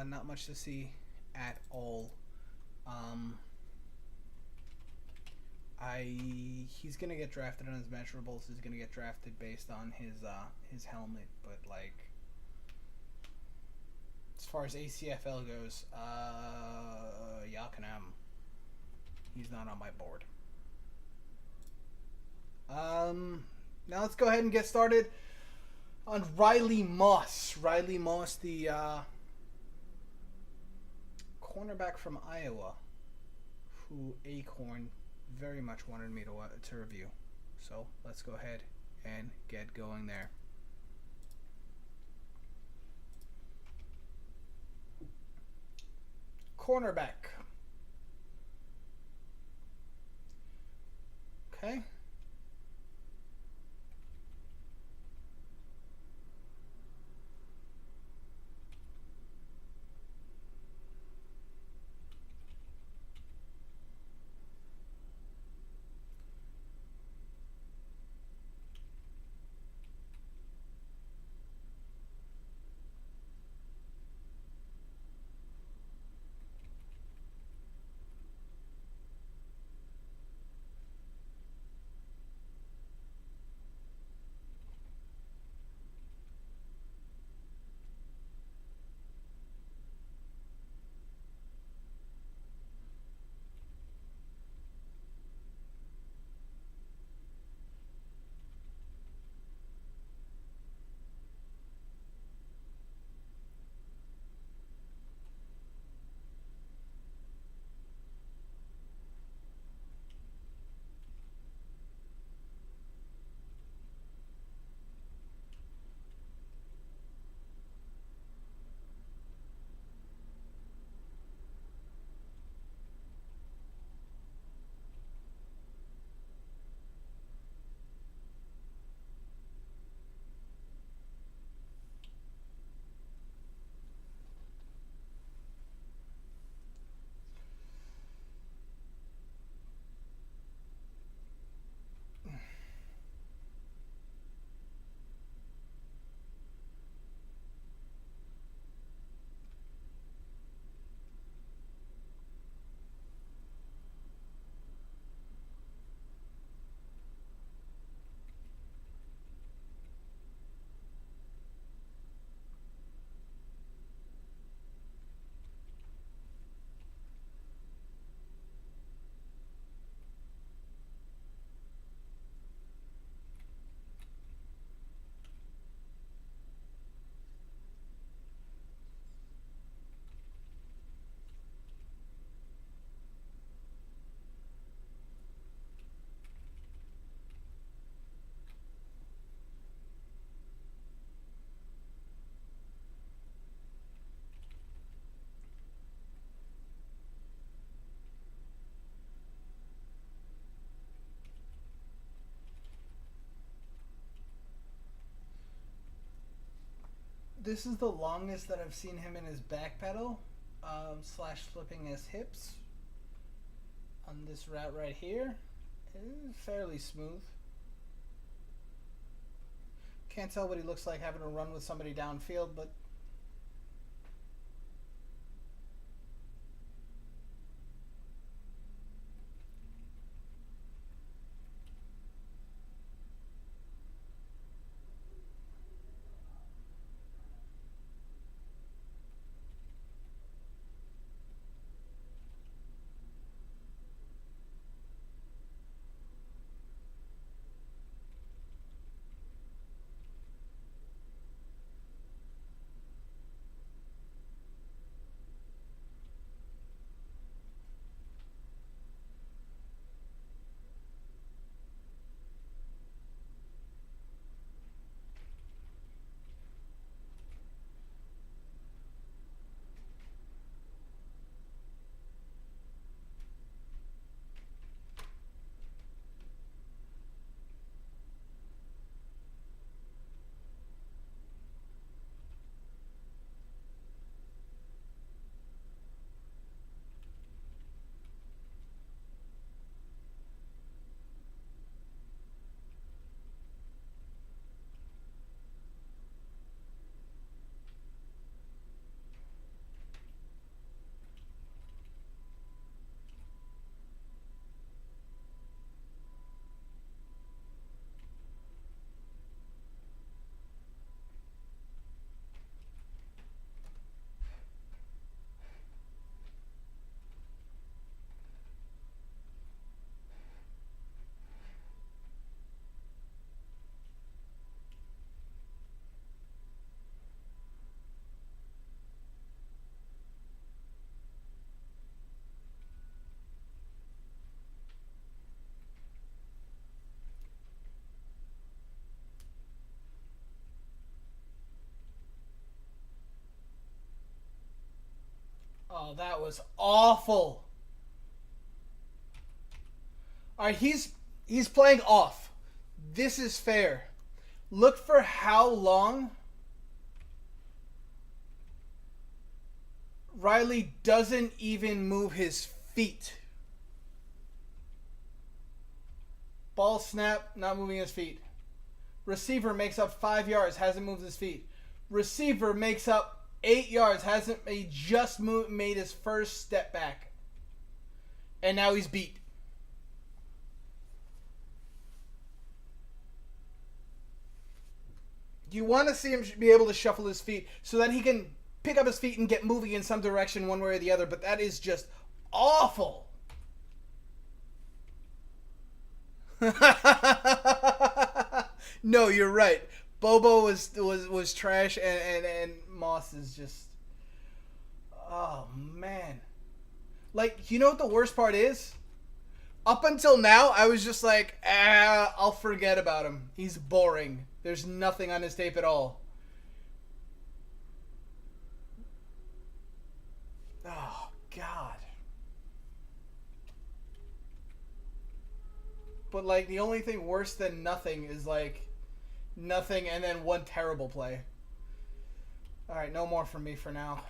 Speaker 1: Not much to see at all. He's going to get drafted on his measurables. He's going to get drafted based on his helmet. But, like, as far as ACFL goes, Yakanam, he's not on my board. Now let's go ahead and get started on Riley Moss. Riley Moss, the cornerback from Iowa, who Acorn very much wanted me to review. So let's go ahead and get going there. Cornerback. Okay. This is the longest that I've seen him in his back pedal, slash flipping his hips on this route right here. It's fairly smooth. Can't tell what he looks like having to run with somebody downfield, but Oh, that was awful. All right, he's playing off. This is fair. Look for how long Riley doesn't even move his feet. Ball snap, not moving his feet. Receiver makes up 5 yards, hasn't moved his feet. Receiver makes up 8 yards, he just made his first step back. And now he's beat. You want to see him be able to shuffle his feet so that he can pick up his feet and get moving in some direction one way or the other, but that is just awful. No, you're right. Bobo was trash, and Moss is just, oh man. Like, you know what the worst part is? Up until now, I was just like, I'll forget about him. He's boring. There's nothing on his tape at all. Oh, God. But, like, the only thing worse than nothing is, like, nothing and then one terrible play. Alright, no more from me for now.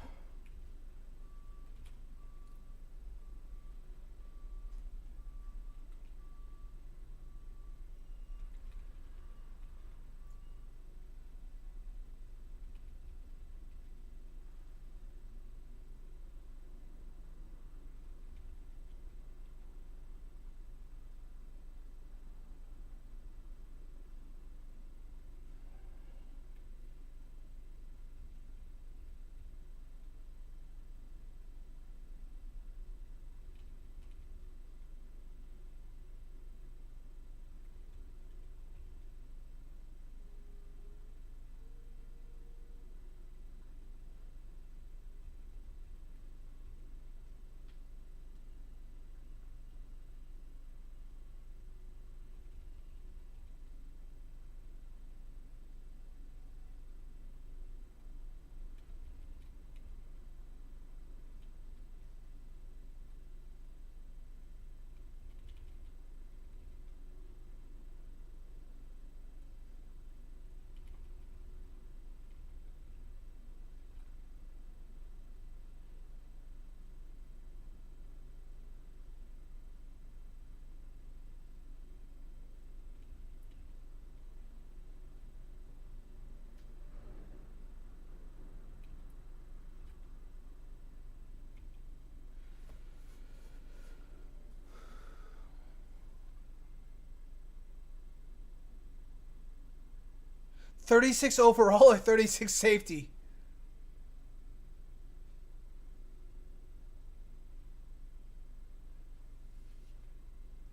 Speaker 1: .36 overall or 36 safety?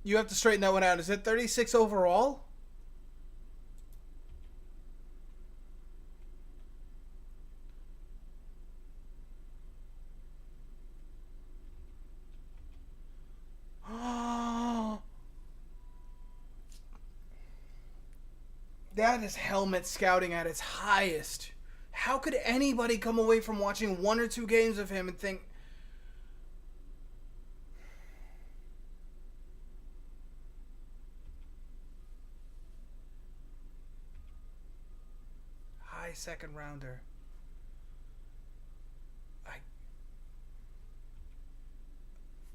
Speaker 1: You have to straighten that one out. Is it 36 overall? That is helmet scouting at its highest. How could anybody come away from watching 1 or 2 games of him and think, high second rounder?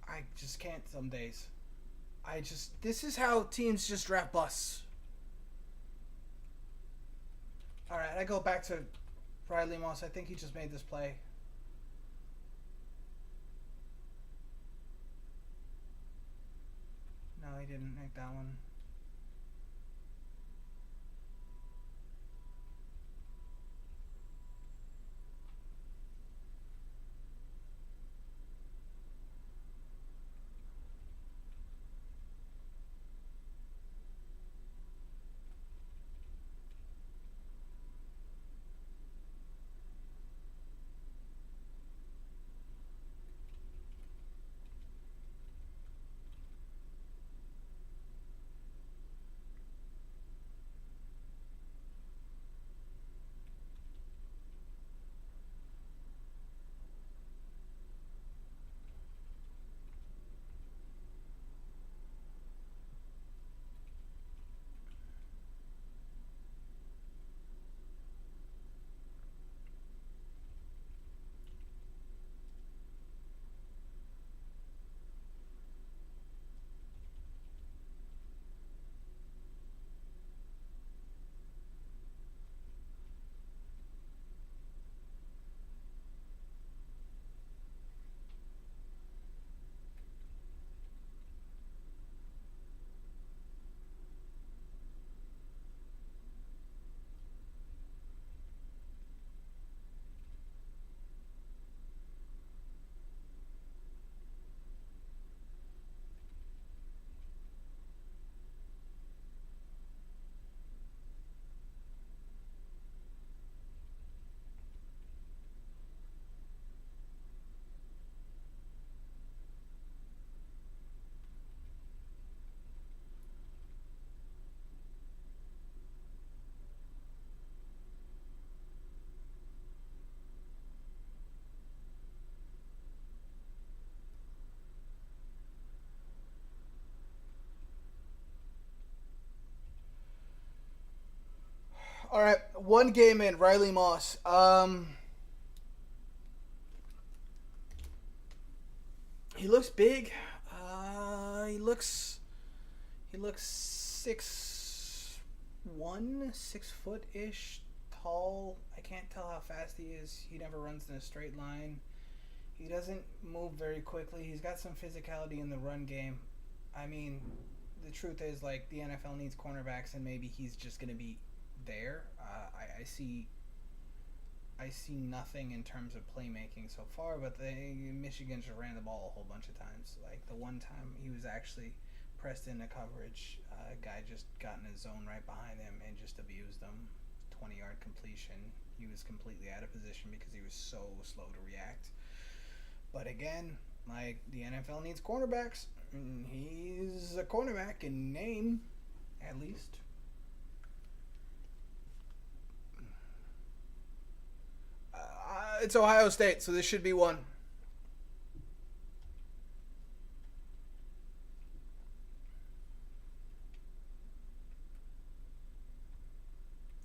Speaker 1: I just can't some days. This is how teams just draft busts. Alright, I go back to Riley Moss. I think he just made this play. No, he didn't make that one. All right, one game in. Riley Moss. He looks big. He looks 6'1", 6 foot ish, tall. I can't tell how fast he is. He never runs in a straight line. He doesn't move very quickly. He's got some physicality in the run game. I mean, the truth is, like, the NFL needs cornerbacks, and maybe he's just going to be there. I see nothing in terms of playmaking so far, but Michigan just ran the ball a whole bunch of times. Like, the one time he was actually pressed into coverage, a guy just got in his zone right behind him and just abused him. 20-yard completion. He was completely out of position because he was so slow to react. But again, like, the NFL needs cornerbacks. He's a cornerback in name, at least. It's Ohio State, so this should be one.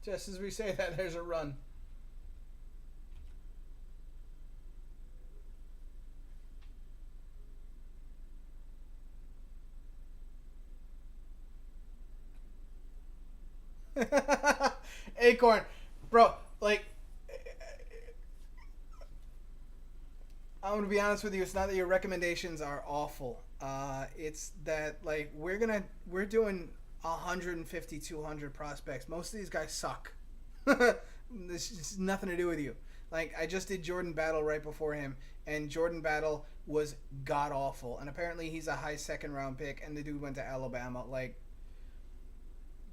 Speaker 1: Just as we say that, there's a run. Acorn, bro, like, I'm gonna be honest with you. It's not that your recommendations are awful. It's that, like, we're doing 150, 200 prospects. Most of these guys suck. This has nothing to do with you. Like, I just did Jordan Battle right before him, and Jordan Battle was god awful. And apparently he's a high second round pick, and the dude went to Alabama. Like,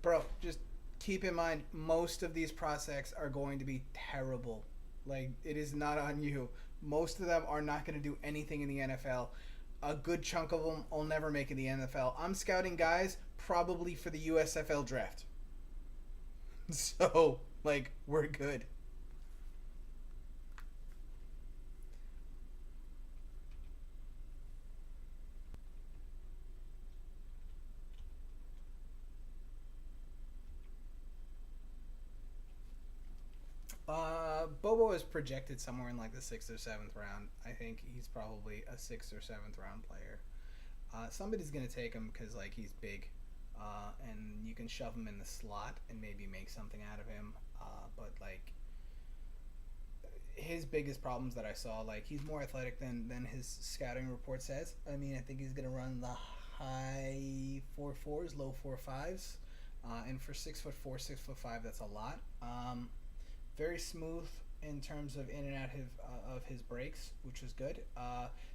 Speaker 1: bro, just keep in mind, most of these prospects are going to be terrible. Like, it is not on you. Most of them are not going to do anything in the NFL. A good chunk of them will never make it in the NFL. I'm scouting guys probably for the USFL draft. So, like, we're good. Bobo is projected somewhere in like the 6th or 7th round. I think he's probably a 6th or 7th round player. Somebody's gonna take him because, like, he's big, and you can shove him in the slot and maybe make something out of him. But, like, his biggest problems that I saw, like, he's more athletic than his scouting report says. I mean, I think he's gonna run the high 4.4s, low 4.5s, and for 6'4", 6'5", that's a lot. Very smooth in terms of in and out of his breaks, which is good.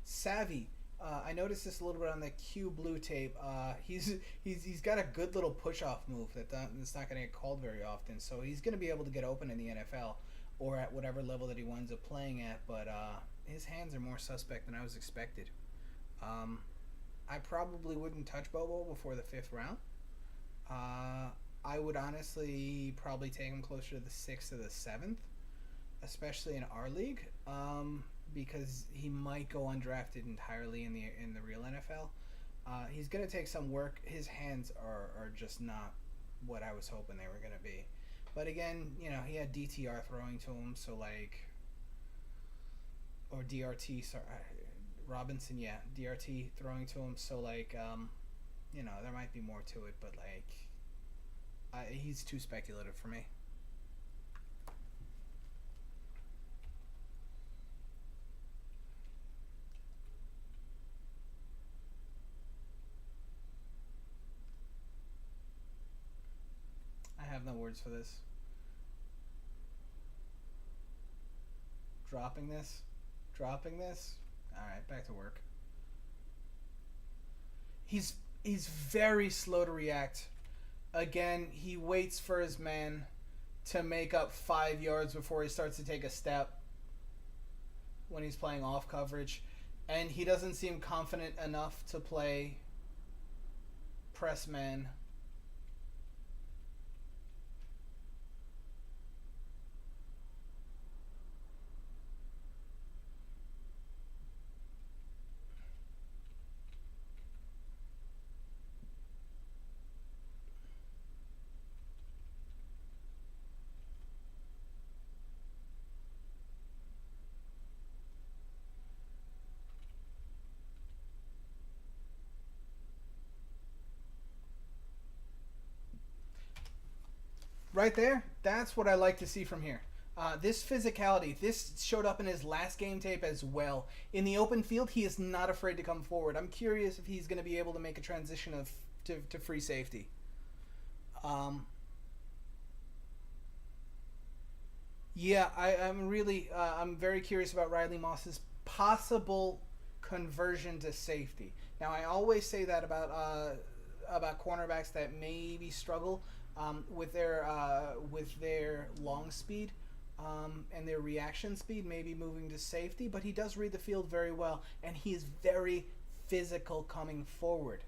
Speaker 1: Savvy. I noticed this a little bit on the Q Blue tape. He's got a good little push off move that's not going to get called very often. So he's going to be able to get open in the NFL or at whatever level that he winds up playing at. But his hands are more suspect than I was expected. I probably wouldn't touch Bobo before the 5th round. I would honestly probably take him closer to the 6th or the 7th, especially in our league, because he might go undrafted entirely in the real NFL. He's gonna take some work. His hands are just not what I was hoping they were gonna be. But again, he had DTR throwing to him, so, like, or DRT, sorry, Robinson, yeah, DRT throwing to him, so, like, there might be more to it, but, like, he's too speculative for me. I have no words for this. Dropping this? Dropping this? Alright, back to work. He's very slow to react. Again, he waits for his man to make up 5 yards before he starts to take a step when he's playing off coverage. And he doesn't seem confident enough to play press man. Right there, that's what I like to see from here. This physicality, this showed up in his last game tape as well. In the open field, he is not afraid to come forward. I'm curious if he's going to be able to make a transition to free safety. Um, yeah, I'm very curious about Riley Moss's possible conversion to safety. Now, I always say that about cornerbacks that maybe struggle with their long speed and their reaction speed, maybe moving to safety. But he does read the field very well, and he is very physical coming forward.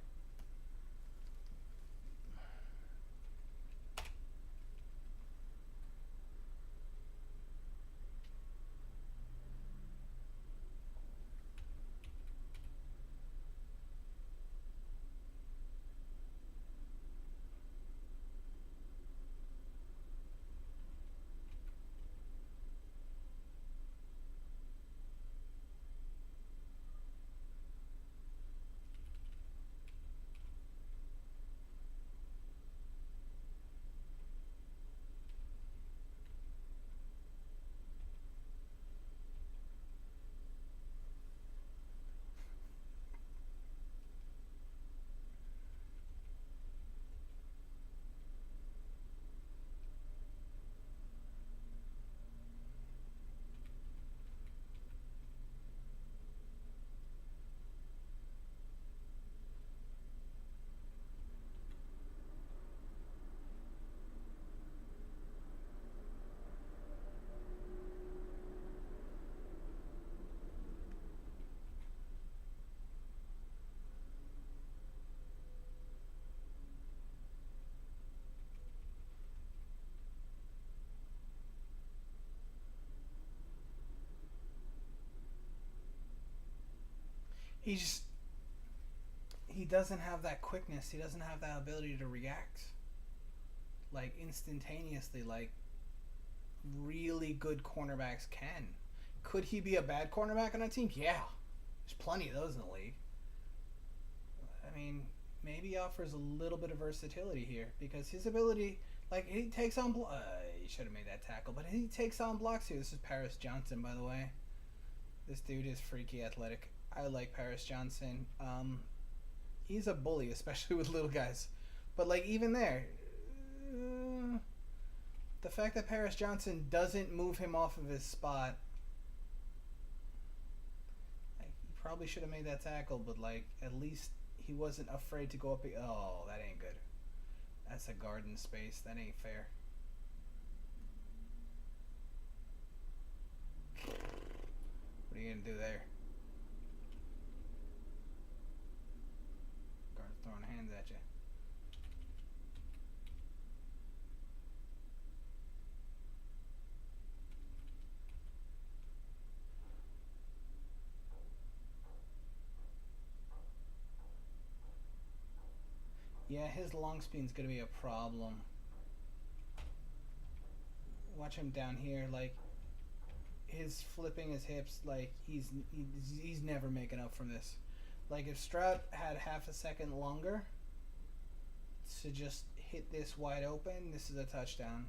Speaker 1: He just he doesn't have that quickness. He doesn't have that ability to react like instantaneously, like really good cornerbacks can. Could he be a bad cornerback on a team? Yeah, there's plenty of those in the league. I mean, maybe he offers a little bit of versatility here because his ability, like he takes on. He should have made that tackle, but he takes on blocks here. This is Paris Johnson, by the way. This dude is freaky athletic. I like Paris Johnson. He's a bully, especially with little guys. But like even there, the fact that Paris Johnson doesn't move him off of his spot, like, he probably should have made that tackle. But like at least he wasn't afraid to go up. Oh, that ain't good. That's a garden space. That ain't fair. What are you gonna do there? Guard's throwing hands at you. Yeah, his long speed's gonna be a problem. Watch him down here, like his flipping his hips, like he's never making up from this. Like if Stroud had half a second longer to just hit this wide open, this is a touchdown.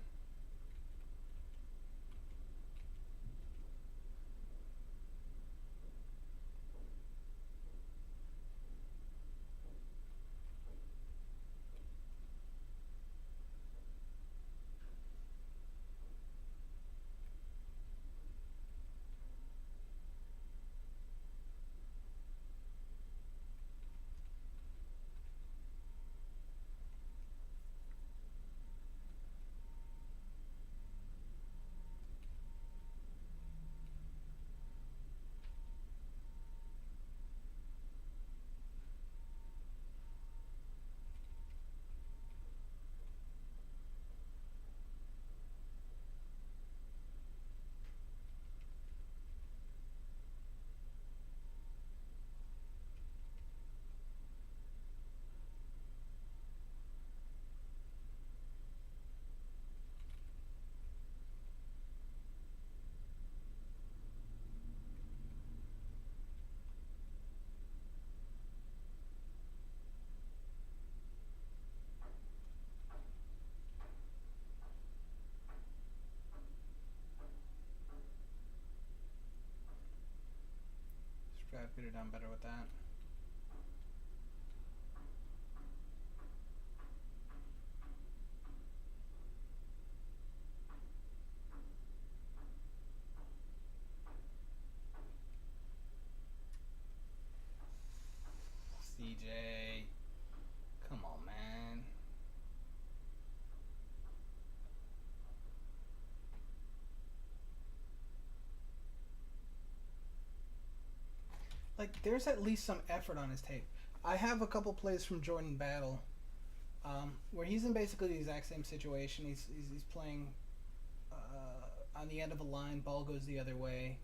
Speaker 1: Could have done better with that. CJ. Come on, man. Like, there's at least some effort on his tape. I have a couple plays from Jordan Battle where he's in basically the exact same situation. He's playing on the end of a line, ball goes the other way.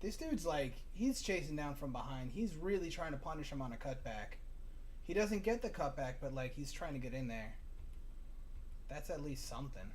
Speaker 1: This dude's like, he's chasing down from behind. He's really trying to punish him on a cutback. He doesn't get the cutback, but like he's trying to get in there. That's at least something.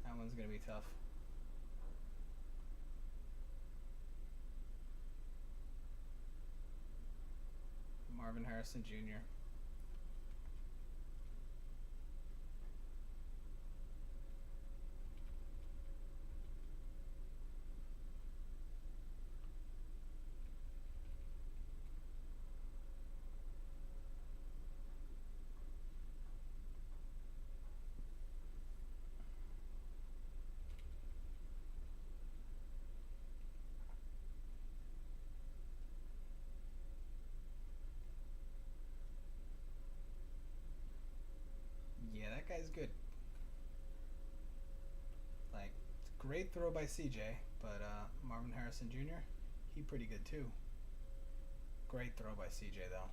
Speaker 1: That one's gonna be tough. Marvin Harrison Jr. Yeah, that guy's good. Like, great throw by CJ, but Marvin Harrison Jr., he pretty good too. Great throw by CJ though.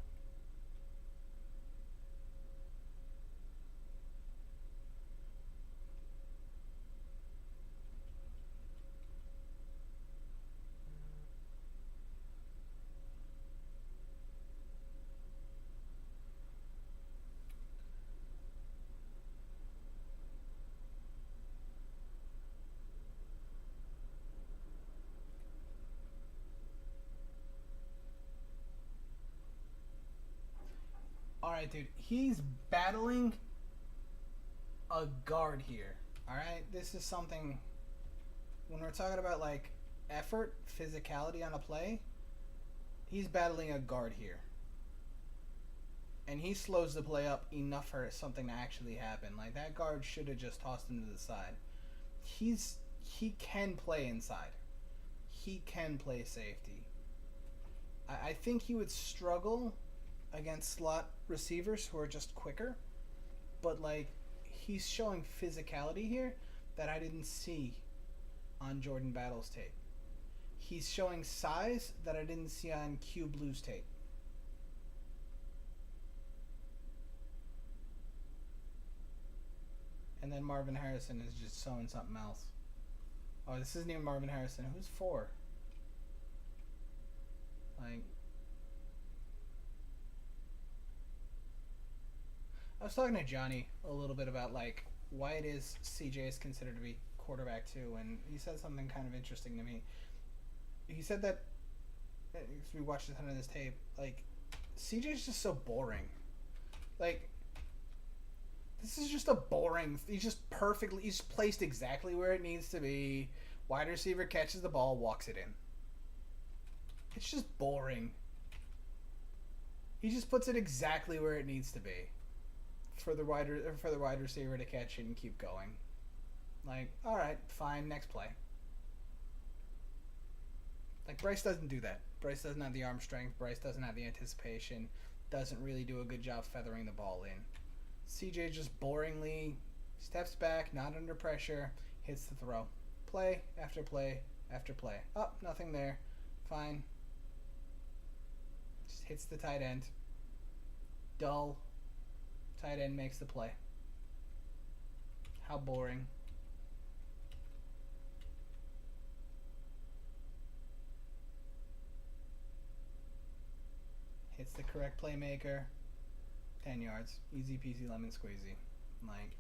Speaker 1: All right, dude. He's battling a guard here. All right, this is something. When we're talking about like effort, physicality on a play, he's battling a guard here, and he slows the play up enough for something to actually happen. Like that guard should have just tossed him to the side. He can play inside. He can play safety. I think he would struggle against slot receivers who are just quicker, but like he's showing physicality here that I didn't see on Jordan Battle's tape. He's showing size that I didn't see on Q Blue's tape. And then Marvin Harrison is just showing something else. Oh, this isn't even Marvin Harrison. Who's for? Like, I was talking to Johnny a little bit about like why it is CJ is considered to be quarterback too, and he said something kind of interesting to me. He said that because we watched a ton of this tape, like CJ's just so boring. Like this is just a boring. He's just perfectly. He's placed exactly where it needs to be. Wide receiver catches the ball, walks it in. It's just boring. He just puts it exactly where it needs to be for the wide receiver to catch it and keep going. Like, all right, fine, next play. Like Bryce doesn't do that. Bryce doesn't have the arm strength. Bryce doesn't have the anticipation. Doesn't really do a good job feathering the ball in. CJ just boringly steps back, not under pressure, hits the throw. Play after play after play. Oh, nothing there. Fine. Just hits the tight end. Dull. Tight end makes the play. How boring. Hits the correct playmaker. 10 yards. Easy peasy lemon squeezy. Like,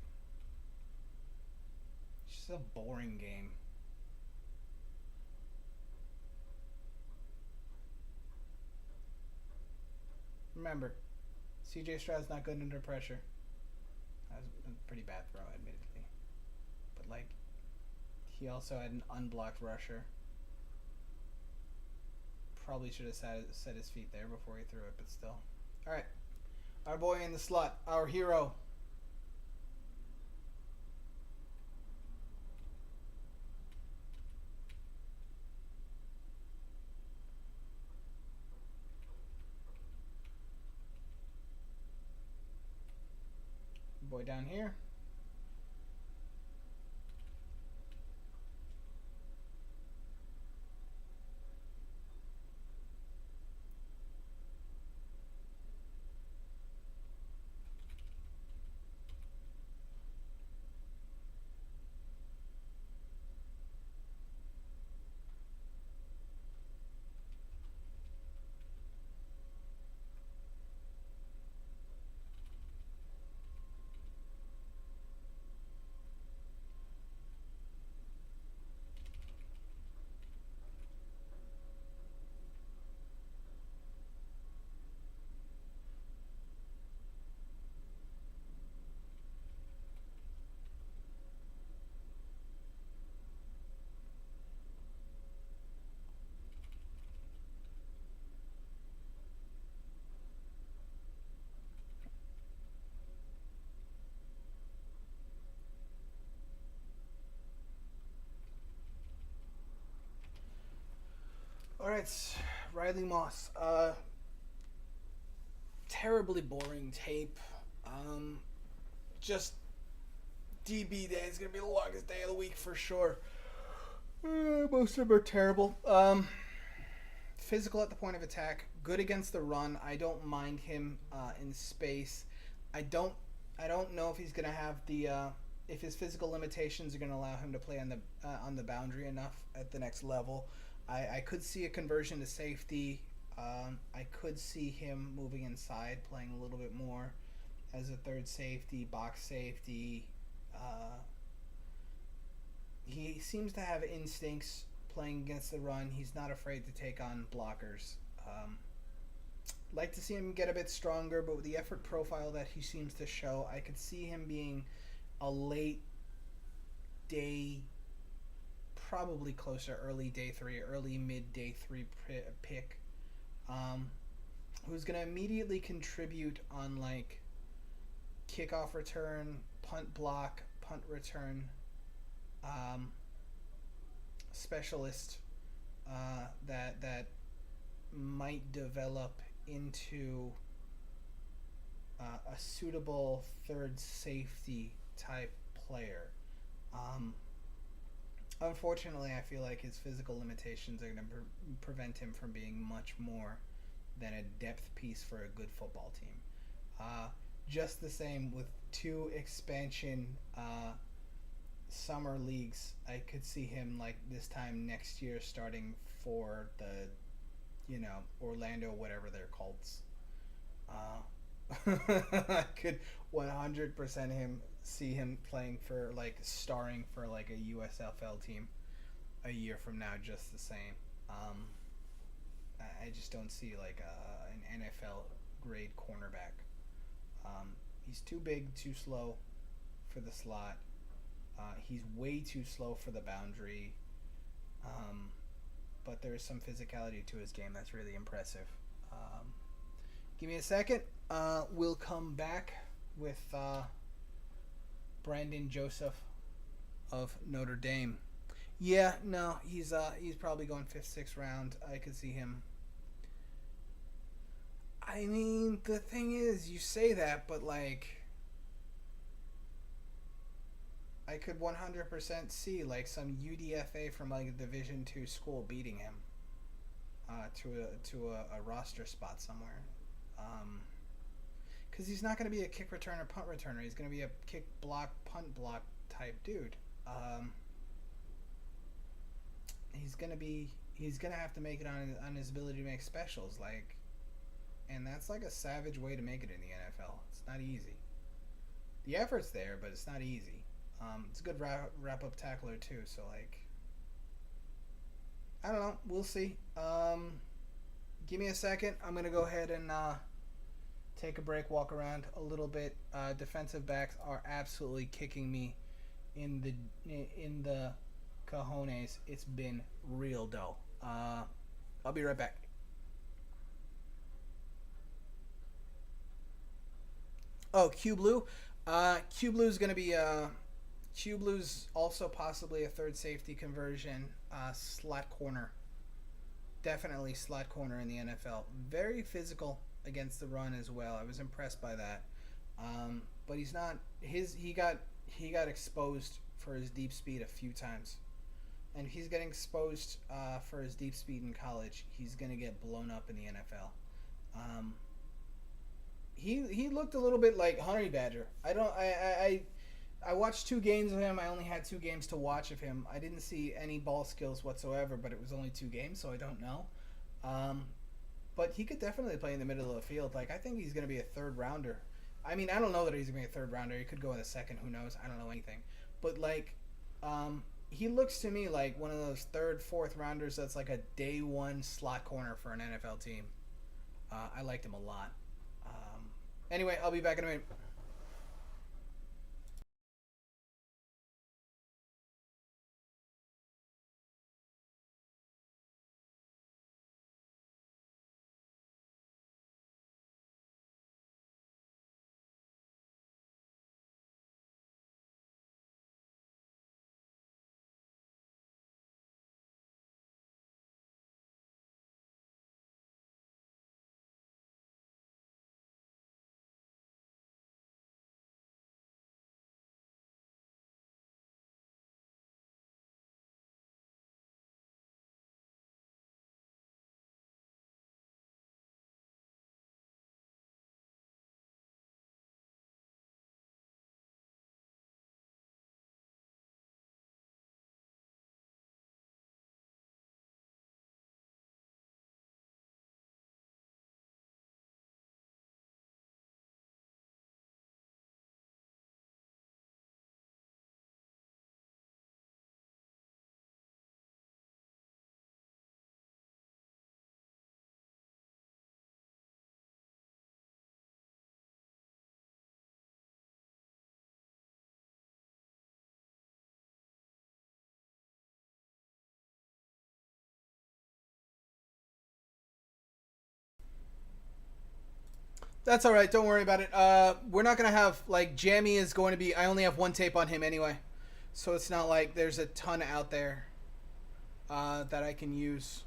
Speaker 1: it's just a boring game. Remember, CJ Stroud's not good under pressure. That was a pretty bad throw, admittedly. But, like, he also had an unblocked rusher. Probably should have set his feet there before he threw it, but still. All right. Our boy in the slot. Our hero. Boy down here. All right, Riley Moss. Terribly boring tape. Just DB day is gonna be the longest day of the week for sure. Most of them are terrible. Physical at the point of attack, good against the run. I don't mind him in space. I don't know if he's gonna have the if his physical limitations are gonna allow him to play on the boundary enough at the next level. I could see a conversion to safety. I could see him moving inside, playing a little bit more as a third safety, box safety. He seems to have instincts playing against the run. He's not afraid to take on blockers. Like to see him get a bit stronger, but with the effort profile that he seems to show, I could see him being a late day, probably closer early day 3, early mid day 3 pick, who's going to immediately contribute on like kickoff return, punt block, punt return, specialist that might develop into a suitable third safety type player. Unfortunately, I feel like his physical limitations are going to prevent him from being much more than a depth piece for a good football team. Just the same with 2 expansion summer leagues, I could see him like this time next year starting for the, Orlando, whatever they're called. I could 100% see him playing for like starring for like a USFL team a year from now, just the same. I just don't see like an NFL grade cornerback. He's too big, too slow for the slot. He's way too slow for the boundary. But there's some physicality to his game that's really impressive. Give me a second. We'll come back with Brandon Joseph of Notre Dame. Yeah, no, he's probably going 5th, 6th round. I could see him. I mean, the thing is, you say that, but like, I could 100% see like some UDFA from like a Division II school beating him to a roster spot somewhere. Because he's not going to be a kick returner, punt returner. He's going to be a kick block, punt block type dude. He's going to have to make it on his ability to make specials. Like, and that's like a savage way to make it in the NFL. It's not easy. The effort's there, but it's not easy. It's a good wrap-up tackler, too. So, like, I don't know. We'll see. Give me a second. I'm going to go ahead and take a break, walk around a little bit. Defensive backs are absolutely kicking me in the cojones. It's been real dull. I'll be right back. Oh, Q Blue. Q Blue is going to be Q Blue's also possibly a third safety conversion. Slot corner. Definitely slot corner in the NFL. Very physical against the run as well. I was impressed by that. But he's not he got exposed for his deep speed a few times. And if he's getting exposed for his deep speed in college, he's going to get blown up in the NFL. He looked a little bit like Honey Badger. I watched 2 games of him. I only had 2 games to watch of him. I didn't see any ball skills whatsoever, but it was only 2 games, so I don't know. But he could definitely play in the middle of the field. Like, I think he's going to be a 3rd rounder. I mean, I don't know that he's going to be a 3rd rounder. He could go in the 2nd. Who knows? I don't know anything. But, like, he looks to me like one of those 3rd, 4th rounders that's like a day 1 slot corner for an NFL team. I liked him a lot. Anyway, I'll be back in a minute. That's all right. Don't worry about it. We're not gonna have like Jammie is going to be. I only have 1 tape on him anyway, so it's not like there's a ton out there that I can use.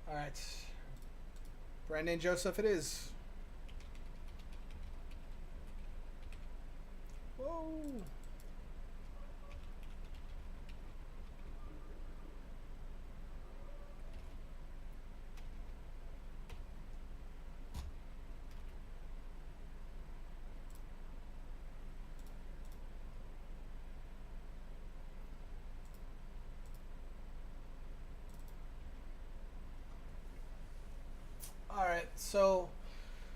Speaker 1: All right, Brandon Joseph, it is. Whoa. All right, so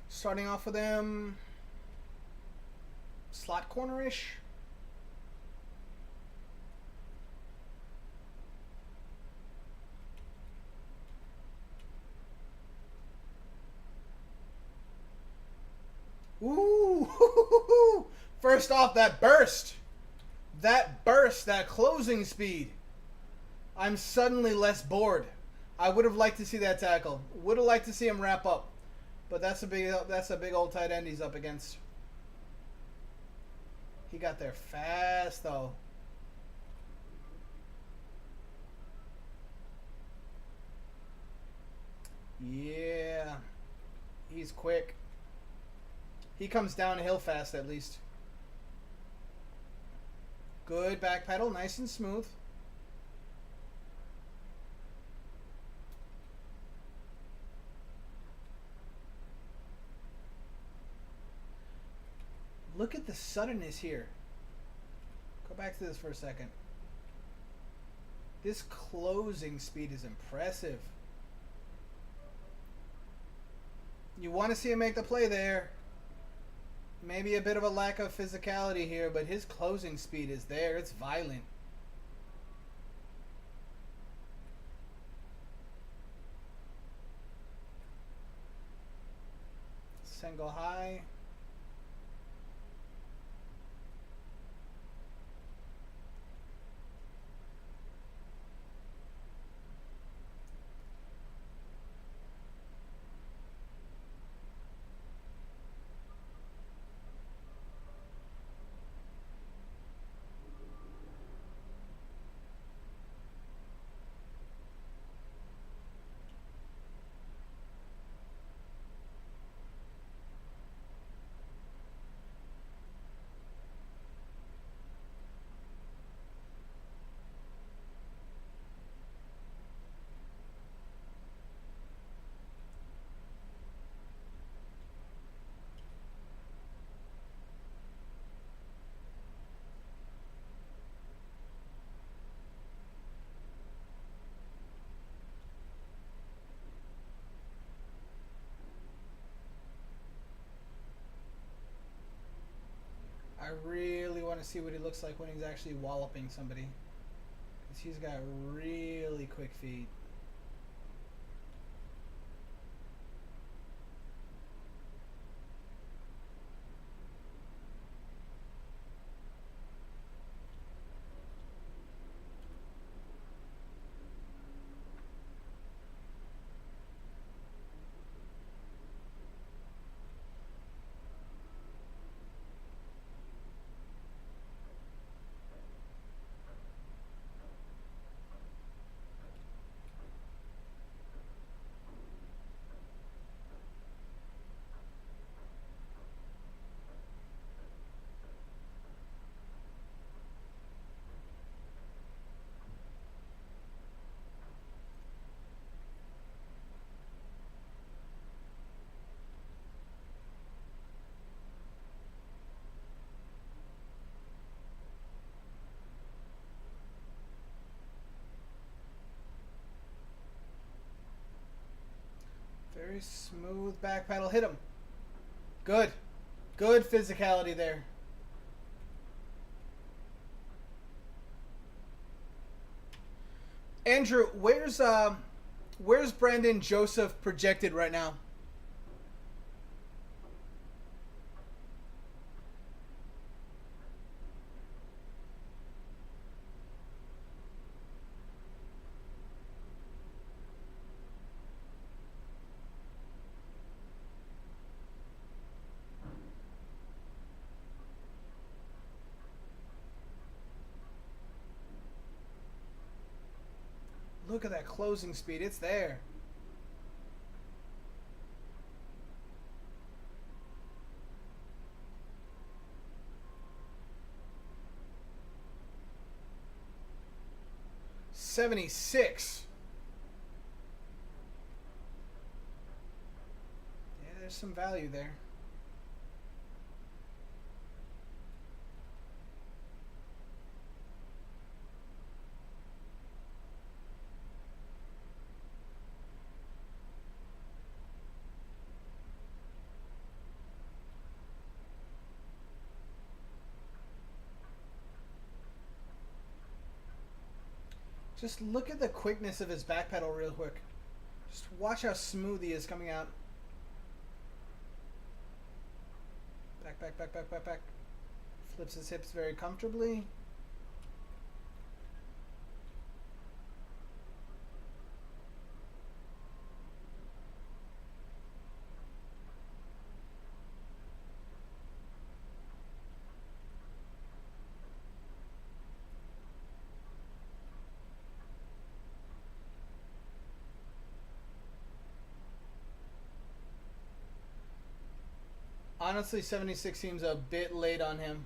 Speaker 1: starting off with them, slot cornerish. Ooh! First off, that burst, that closing speed. I'm suddenly less bored. I would have liked to see that tackle. Would have liked to see him wrap up, but that's a big old tight end he's up against. He got there fast though. Yeah, he's quick. He comes downhill fast at least. Good back pedal, nice and smooth. look at the suddenness here. Go back to this for a second. This closing speed is impressive. You want to see him make the play there. Maybe a bit of a lack of physicality here, but his closing speed is there. It's violent. Single high. I really want to see what he looks like when he's actually walloping somebody. Because he's got really quick feet. Very smooth back pedal. Hit him. Good. Good physicality there. Andrew, where's Brandon Joseph projected right now? Look at that closing speed. It's there. .76. Yeah, there's some value there. Just look at the quickness of his back pedal real quick. Just watch how smooth he is coming out. Back, back, back, back, back, back. Flips his hips very comfortably. Honestly, 76 seems a bit late on him.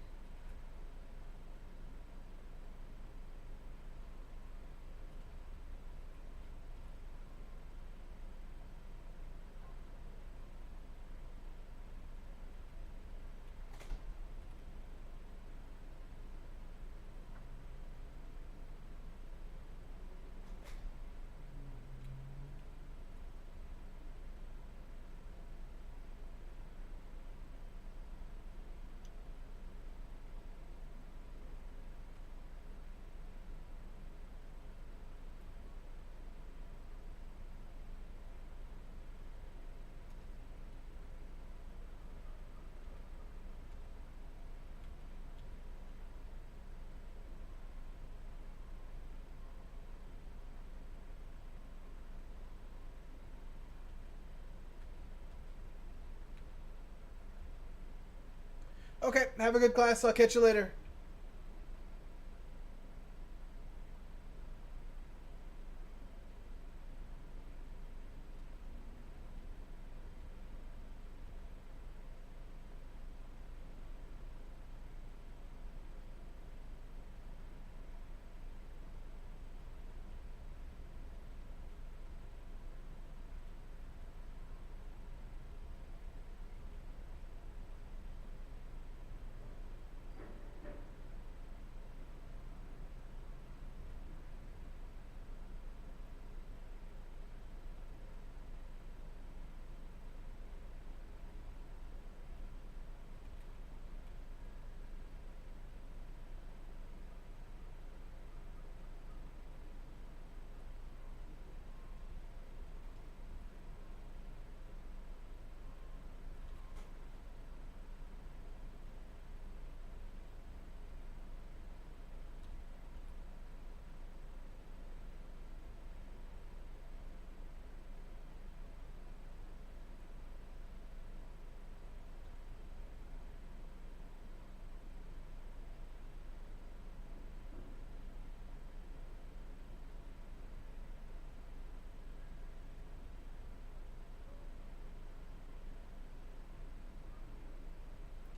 Speaker 1: Okay, have a good class. I'll catch you later.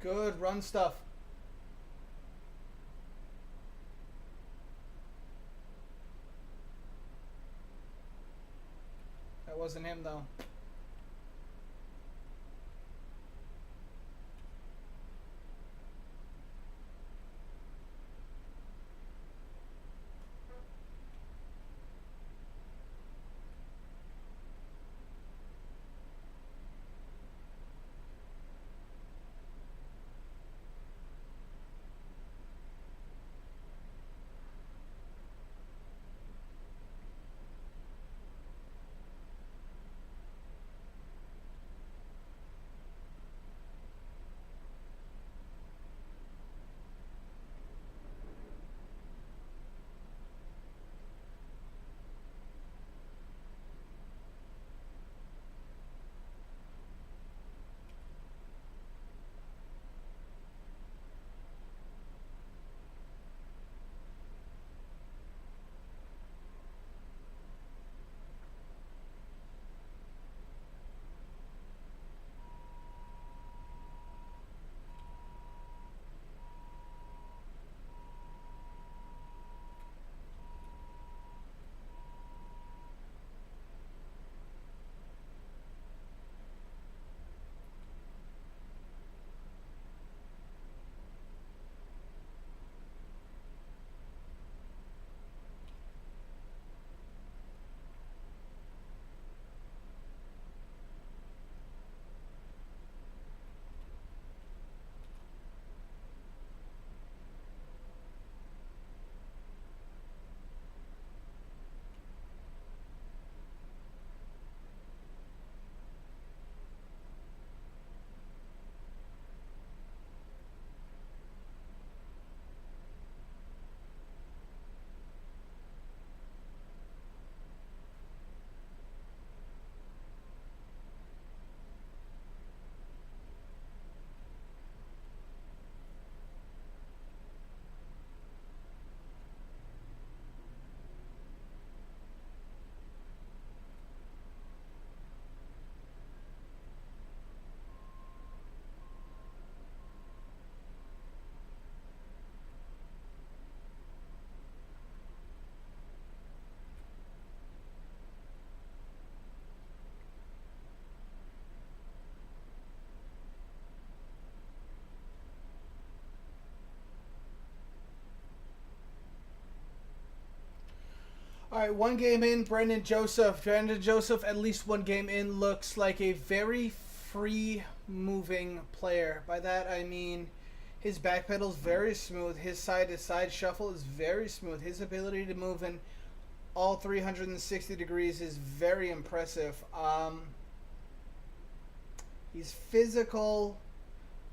Speaker 1: Good run stuff. That wasn't him though. All right, one game in, Brendan Joseph. Brendan Joseph, at least one game in, looks like a very free moving player. By that I mean his back pedal is very smooth. His side to side shuffle is very smooth. His ability to move in all 360 degrees is very impressive. He's physical.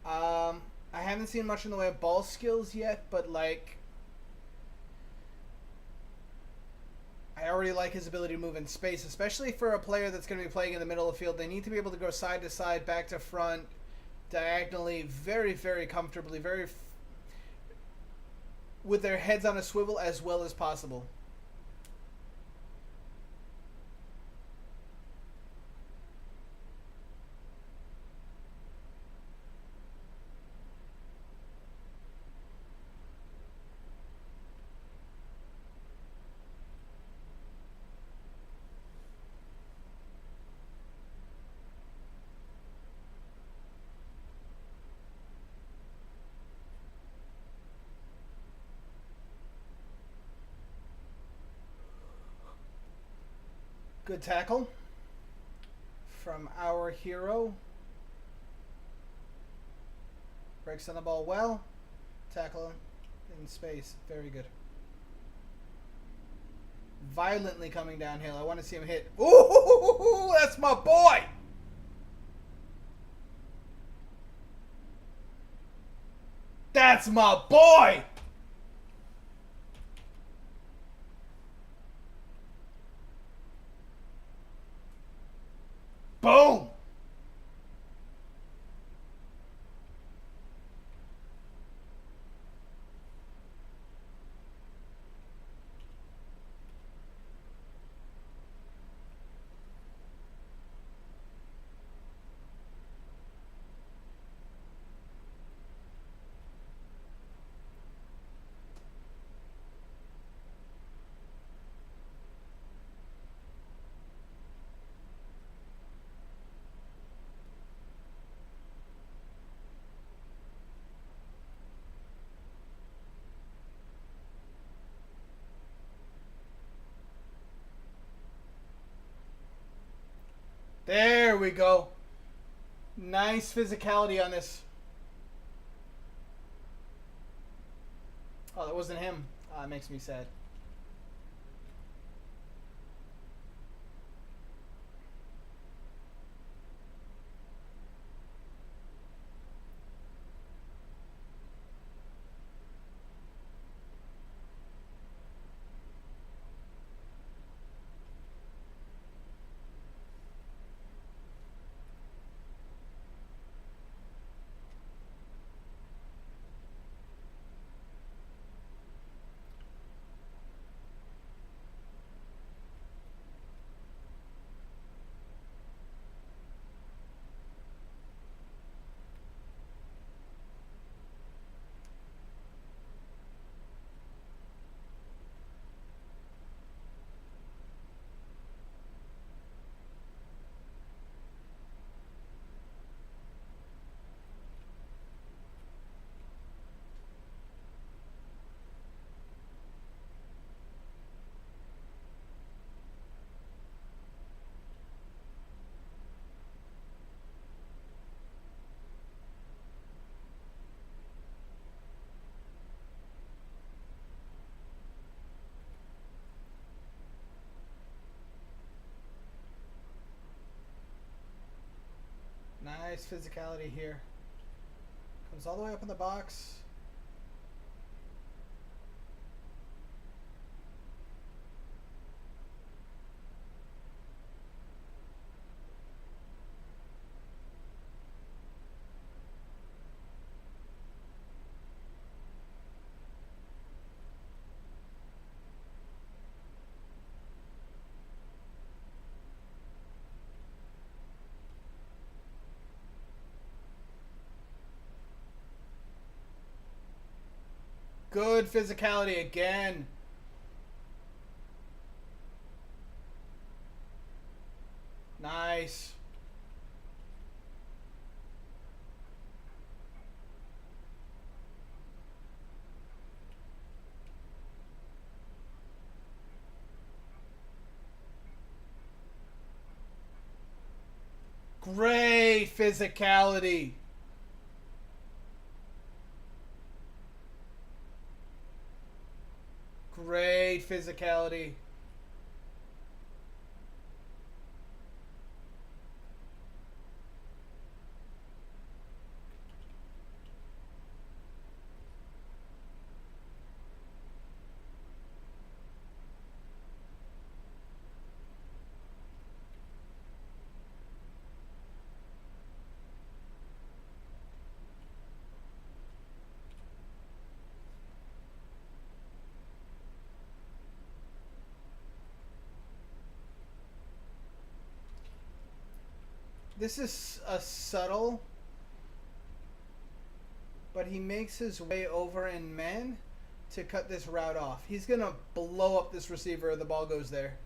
Speaker 1: I haven't seen much in the way of ball skills yet, but like I already like his ability to move in space, especially for a player that's going to be playing in the middle of the field. They need to be able to go side to side, back to front, diagonally, very, very comfortably, with their heads on a swivel as well as possible. Good tackle from our hero. Breaks on the ball well. Tackle in space. Very good. Violently coming downhill. I want to see him hit. Ooh, that's my boy! That's my boy! Boom! There we go. Nice physicality on this. Oh, that wasn't him. It makes me sad. Nice physicality here. Comes all the way up in the box. Good physicality again. Nice. Great physicality. Great physicality. This is a subtle, but he makes his way over in man to cut this route off. He's going to blow up this receiver if the ball goes there.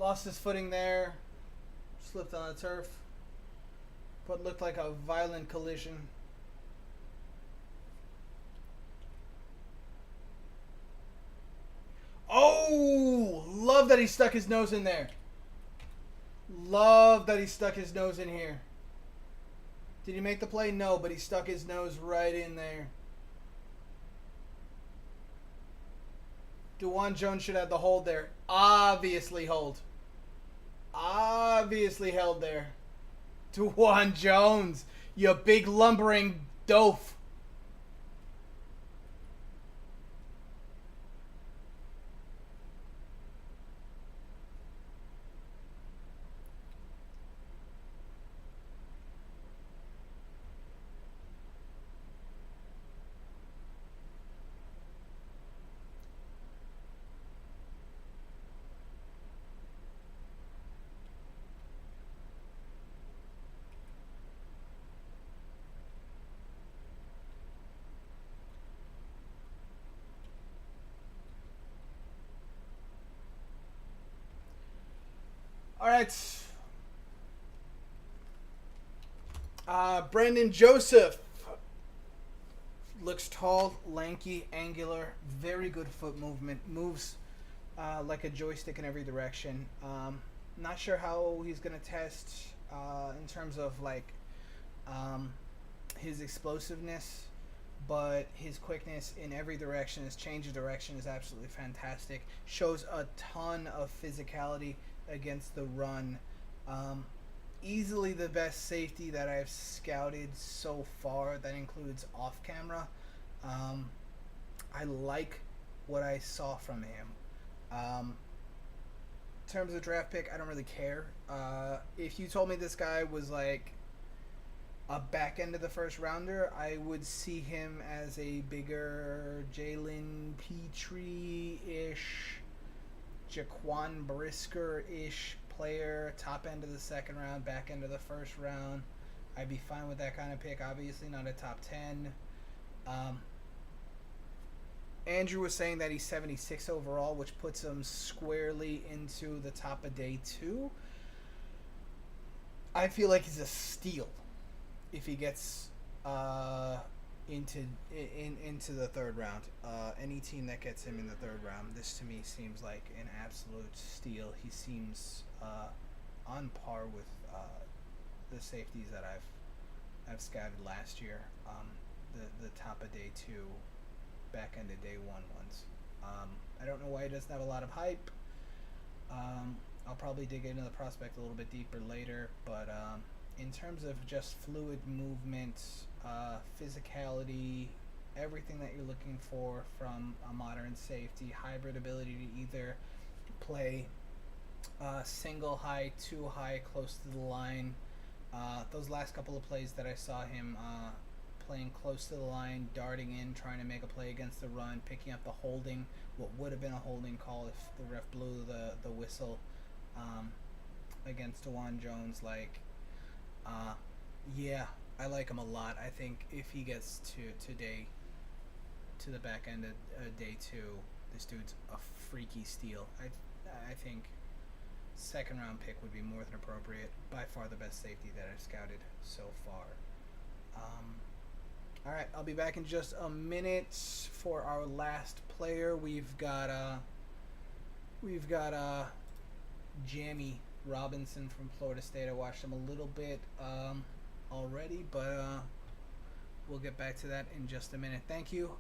Speaker 1: Lost his footing there. Slipped on the turf. What looked like a violent collision. Oh! Love that he stuck his nose in there. Love that he stuck his nose in here. Did he make the play? No, but he stuck his nose right in there. Dewan Jones should have the hold there. Obviously hold. Obviously held there. Dewan Jones, you big lumbering dof. All right. Brendan Joseph looks tall, lanky, angular, very good foot movement, moves like a joystick in every direction. Not sure how he's gonna test in terms of like um, his explosiveness, but his quickness in every direction, his change of direction is absolutely fantastic. Shows a ton of physicality against the run. Um, Easily the best safety that I've scouted so far. That includes off camera. Um, I like what I saw from him. In terms of draft pick, I don't really care. If you told me this guy was like a back end of the first rounder, I would see him as a bigger Jalen Petrie ish, Jaquan Brisker ish player, top end of the second round, back end of the first round. I'd be fine with that kind of pick. Obviously, not a top 10. Um, Andrew was saying that he's 76 overall, which puts him squarely into the top of day two. I feel like he's a steal if he gets into into the third round. Any team that gets him in the third round, this to me seems like an absolute steal. He seems on par with the safeties that I've scouted last year. The top of day two, back end of day one ones. I don't know why he doesn't have a lot of hype. I'll probably dig into the prospect a little bit deeper later, but in terms of just fluid movement, physicality, everything that you're looking for from a modern safety, hybrid ability to either play single high, two high, close to the line. Those last couple of plays that I saw him playing close to the line, darting in, trying to make a play against the run, picking up the holding, what would have been a holding call if the ref blew the whistle against Dewan Jones. Like, yeah, I like him a lot. I think if he gets to the back end of day two, this dude's a freaky steal. I think second round pick would be more than appropriate. By far the best safety that I've scouted so far. All right, I'll be back in just a minute for our last player. We've got Jammie Robinson from Florida State. I watched him a little bit already, but we'll get back to that in just a minute. Thank you.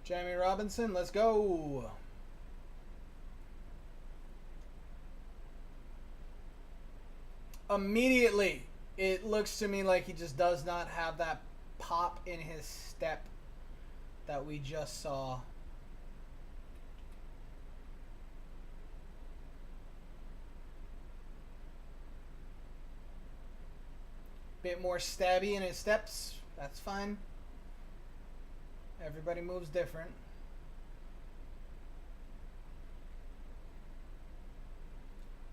Speaker 1: Jammie Robinson, let's go. Immediately, it looks to me like he just does not have that pop in his step that we just saw. Bit more stabby in his steps. That's fine. Everybody moves different.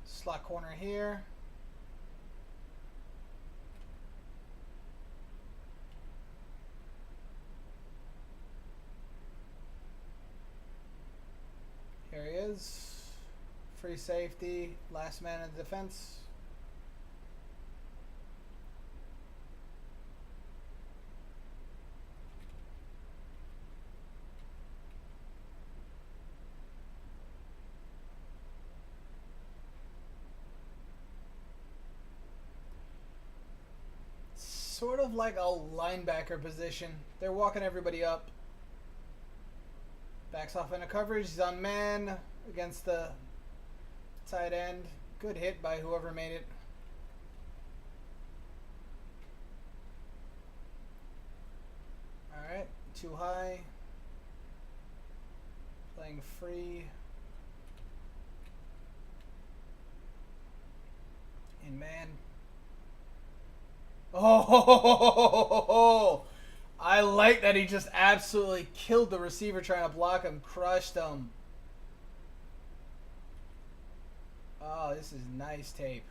Speaker 1: Slot corner here. Here he is. Free safety. Last man in defense. Sort of like a linebacker position. They're walking everybody up. Backs off into coverage. He's on man against the tight end. Good hit by whoever made it. Alright, too high. Playing free. In man. Oh, I like that he just absolutely killed the receiver trying to block him, crushed him. Oh, this is nice tape.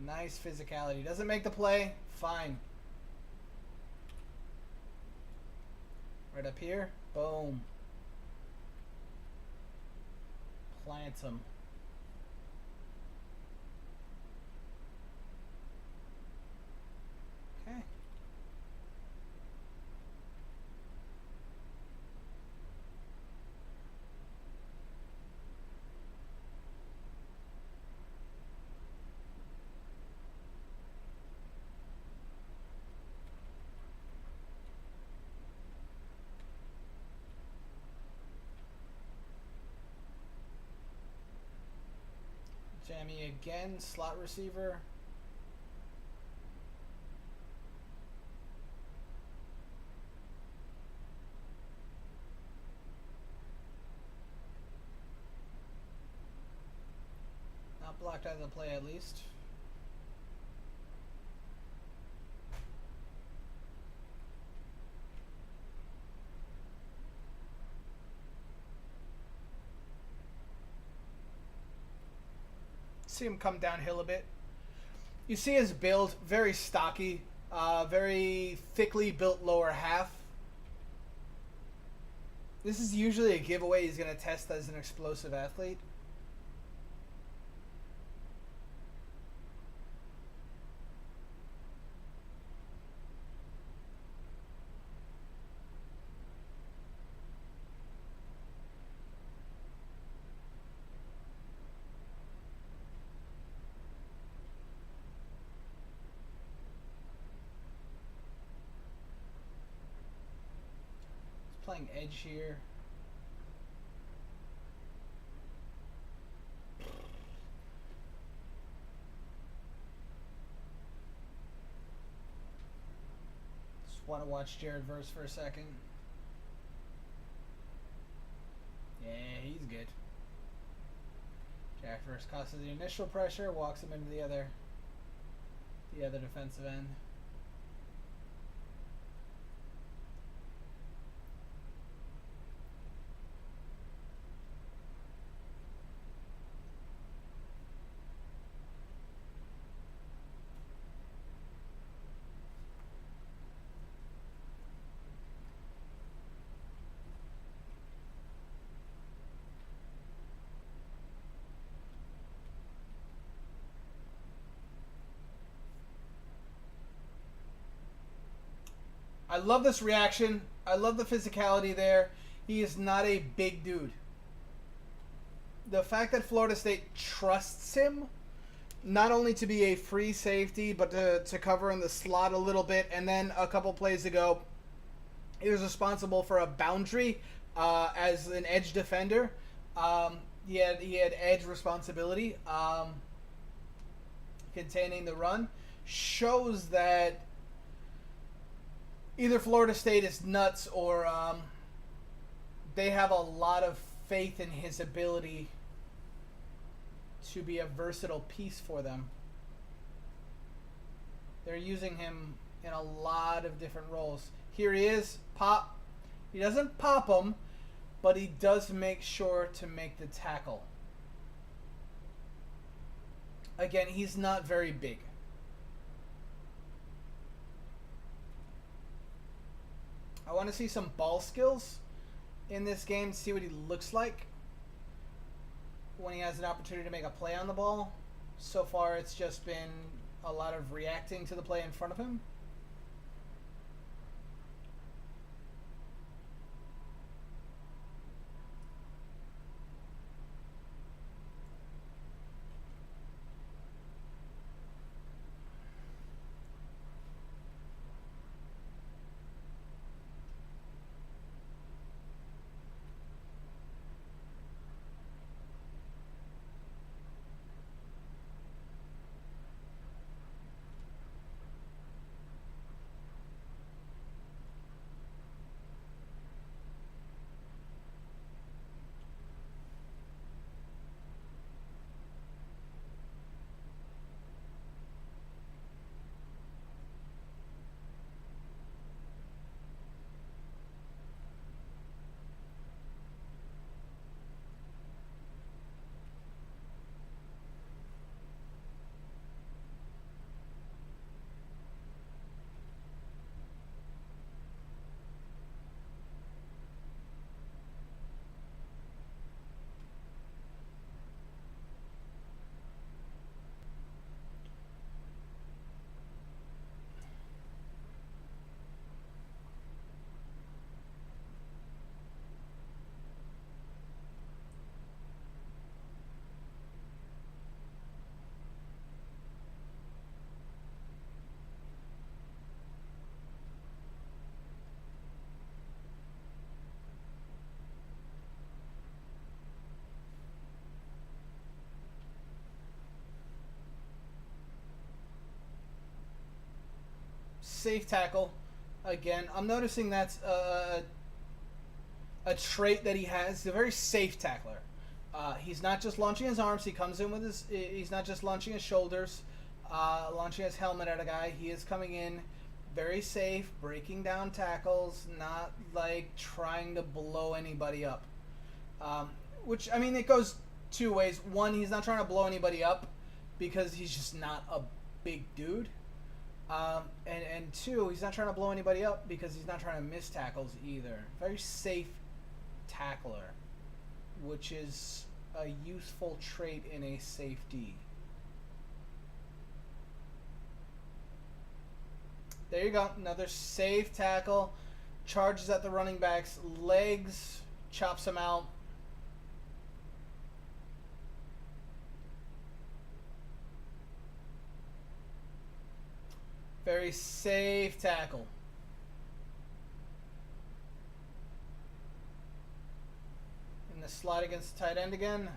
Speaker 1: Nice physicality. Doesn't make the play, fine. Right up here, boom. Plant him. Okay. Jammie again, slot receiver. Not blocked out of the play at least. See him come downhill a bit. You see his build, very stocky, very thickly built lower half. This is usually a giveaway he's going to test as an explosive athlete. Playing edge here. Just want to watch Jared Verse for a second. Yeah, he's good. Jack Verse causes the initial pressure, walks him into the other defensive end. I love this reaction. I love the physicality there. He is not a big dude. The fact that Florida State trusts him, not only to be a free safety, but to cover in the slot a little bit, and then a couple plays ago, he was responsible for a boundary as an edge defender. He had edge responsibility, containing the run. Shows that either Florida State is nuts or they have a lot of faith in his ability to be a versatile piece for them. They're using him in a lot of different roles. Here he is, pop. He doesn't pop him, but he does make sure to make the tackle. Again, he's not very big. I want to see some ball skills in this game, see what he looks like when he has an opportunity to make a play on the ball. So far, it's just been a lot of reacting to the play in front of him. Safe tackle. Again, I'm noticing that's a trait that he has. He's a very safe tackler. He's not just launching his arms. He comes in with his. He's not just launching his shoulders, launching his helmet at a guy. He is coming in very safe, breaking down tackles, not like trying to blow anybody up. Which, I mean, it goes two ways. One, he's not trying to blow anybody up because he's just not a big dude. And two, he's not trying to blow anybody up because he's not trying to miss tackles either. Very safe tackler, which is a useful trait in a safety. There you go. Another safe tackle. Charges at the running back's legs. Chops him out. Very safe tackle. In the slide against the tight end again.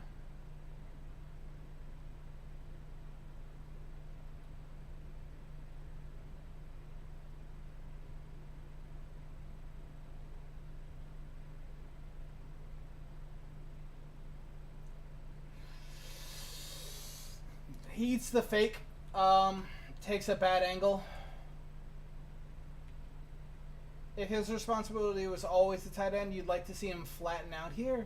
Speaker 1: He eats the fake. Takes a bad angle. If his responsibility was always the tight end, you'd like to see him flatten out here.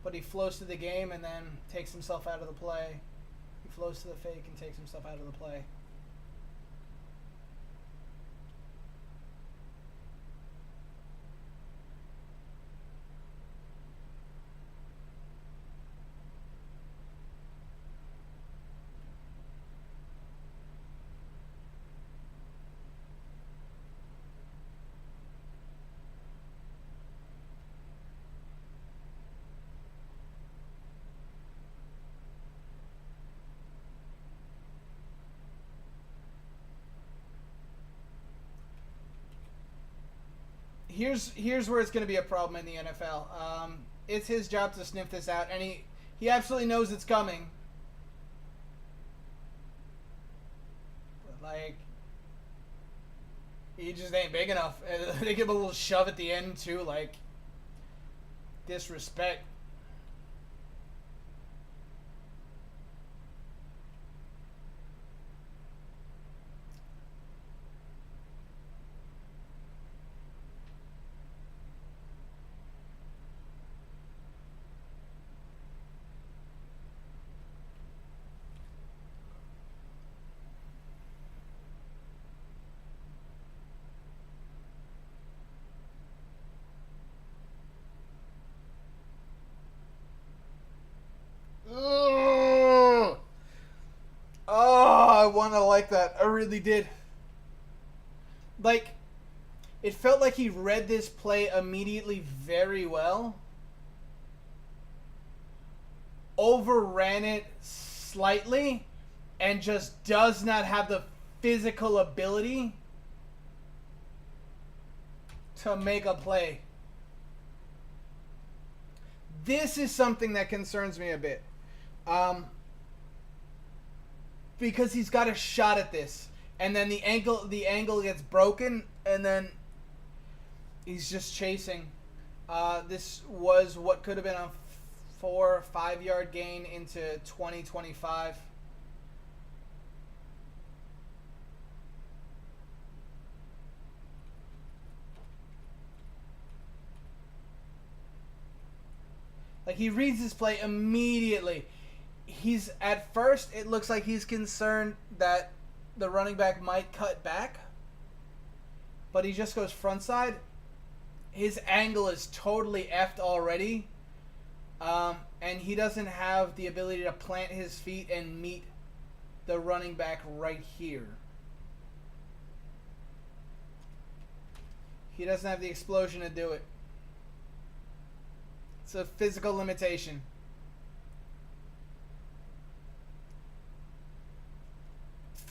Speaker 1: But he flows to the game and then takes himself out of the play. He flows to the fake and takes himself out of the play. Here's where it's going to be a problem in the NFL. It's his job to sniff this out, and he absolutely knows it's coming. But like, he just ain't big enough. They give him a little shove at the end too, like disrespect. Ugh. Oh, I want to like that. I really did. Like, it felt like he read this play immediately very well. Overran it slightly. And just does not have the physical ability to make a play. This is something that concerns me a bit. Because he's got a shot at this, and then the angle gets broken, and then he's just chasing. This was what could have been a 4 or 5 yard gain into 2025. Like, he reads this play immediately. He's, at first, it looks like he's concerned that the running back might cut back. But he just goes front side. His angle is totally effed already. And he doesn't have the ability to plant his feet and meet the running back right here. He doesn't have the explosion to do it. It's a physical limitation.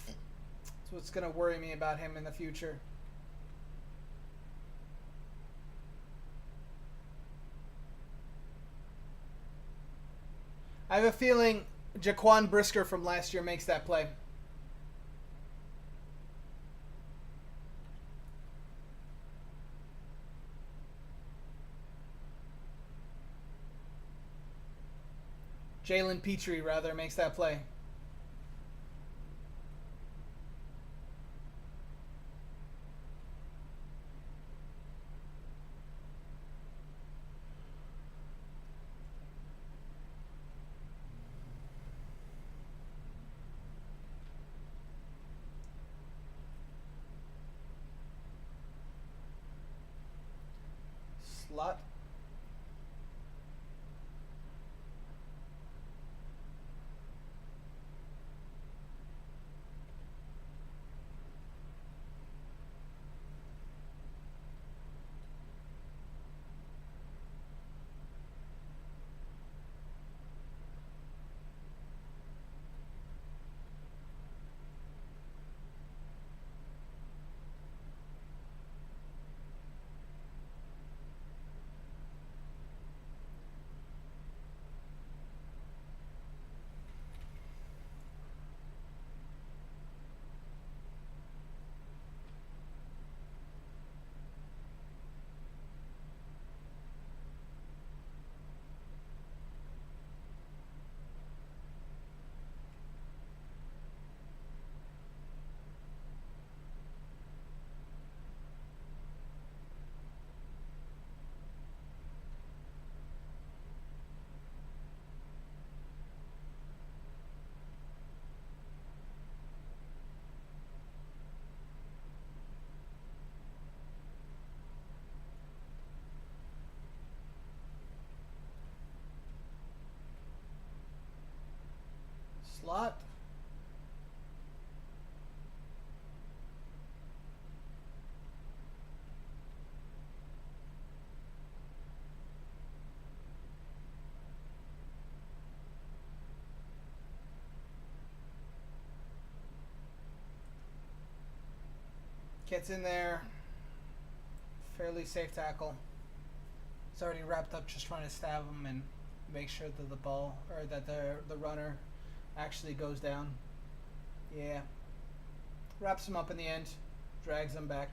Speaker 1: That's what's going to worry me about him in the future. I have a feeling Jaquan Brisker from last year makes that play. Jalen Petrie, rather, makes that play. Slot. Slot. Gets in there. Fairly safe tackle. It's already wrapped up just trying to stab him and make sure that the ball, or that the runner actually goes down. Yeah. Wraps him up in the end. Drags him back.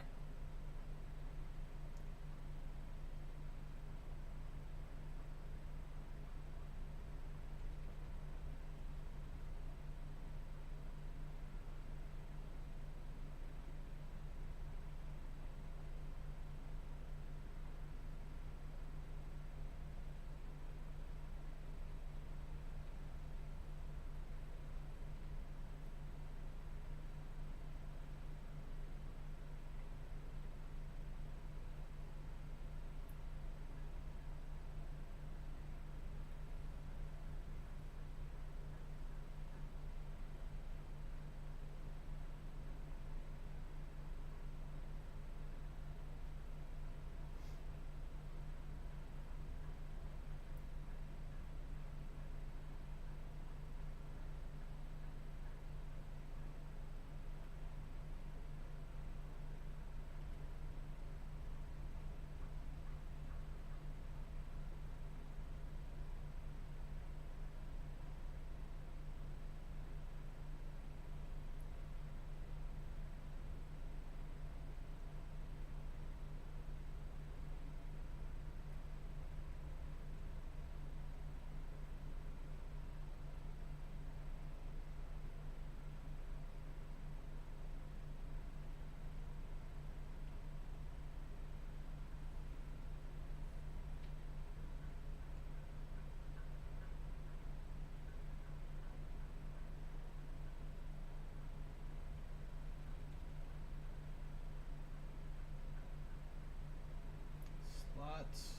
Speaker 1: Slots.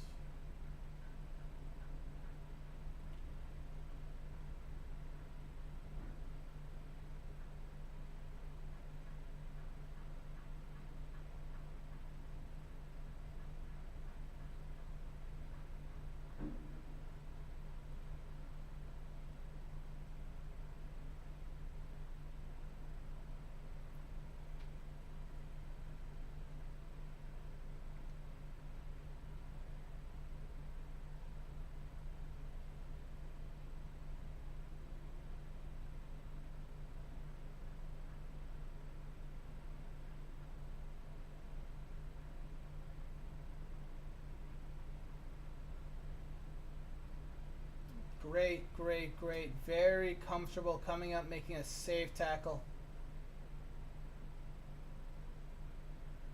Speaker 1: Great, great, great. Very comfortable coming up, making a safe tackle.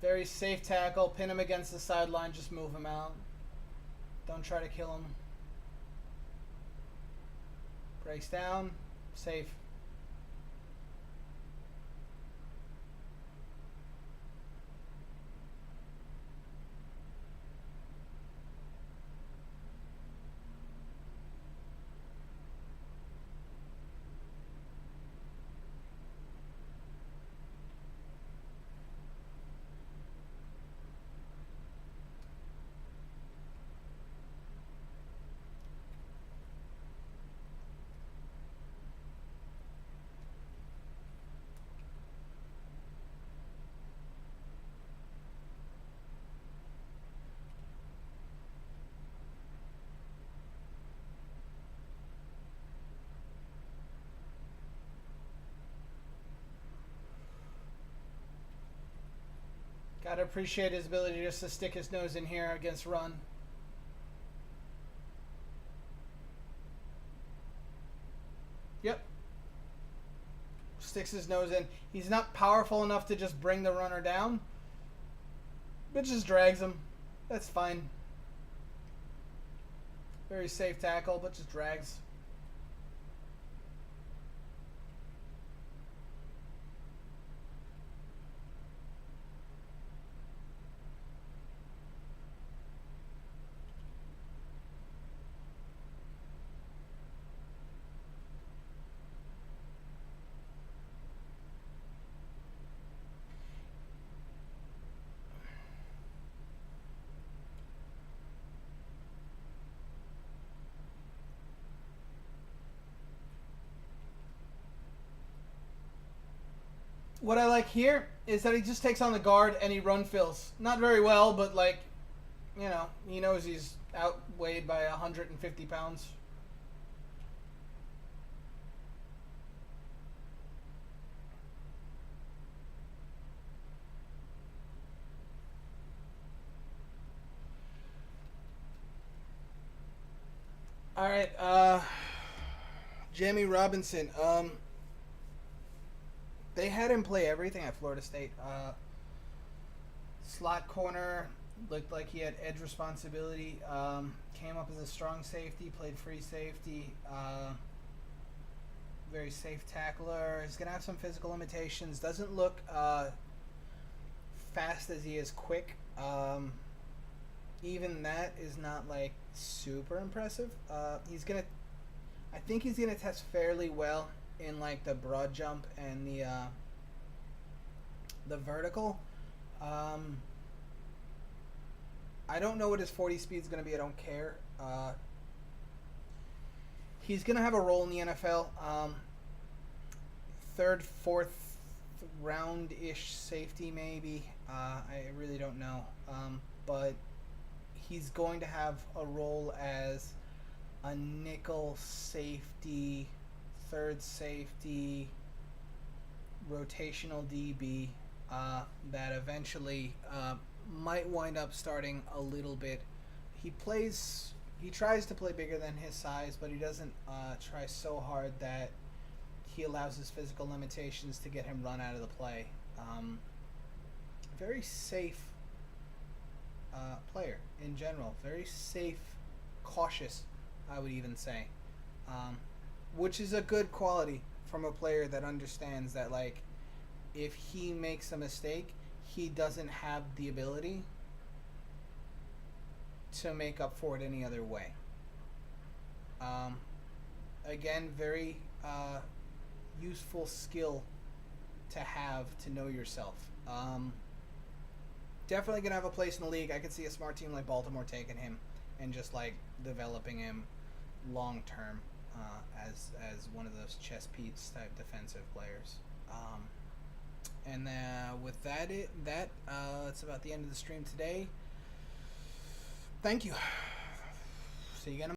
Speaker 1: Very safe tackle. Pin him against the sideline. Just move him out. Don't try to kill him. Breaks down. Safe. Gotta appreciate his ability just to stick his nose in here against run. Yep. Sticks his nose in. He's not powerful enough to just bring the runner down, but just drags him. That's fine. Very safe tackle, but just drags. What I like here is that he just takes on the guard and he run fills. Not very well, but like, you know, he knows he's outweighed by 150 pounds. All right, Jammie Robinson. They had him play everything at Florida State. Slot corner, looked like he had edge responsibility. Came up as a strong safety, played free safety. Very safe tackler. He's gonna have some physical limitations. Doesn't look fast as he is quick. Even that is not like super impressive. I think he's gonna test fairly well in like the broad jump and the vertical. I don't know what his 40 speed is gonna be. I don't care. He's gonna have a role in the NFL. Third, fourth round ish safety maybe. I really don't know. But he's going to have a role as a nickel safety, third safety, rotational DB that eventually might wind up starting a little bit. He tries to play bigger than his size, but he doesn't try so hard that he allows his physical limitations to get him run out of the play. Very safe player in general. Very safe, cautious, I would even say. Which is a good quality from a player that understands that, like, if he makes a mistake, he doesn't have the ability to make up for it any other way. Again, very useful skill to have to know yourself. Definitely going to have a place in the league. I could see a smart team like Baltimore taking him and just like developing him long term as one of those chess piece type defensive players. And with that's about the end of the stream today. Thank you. See you again.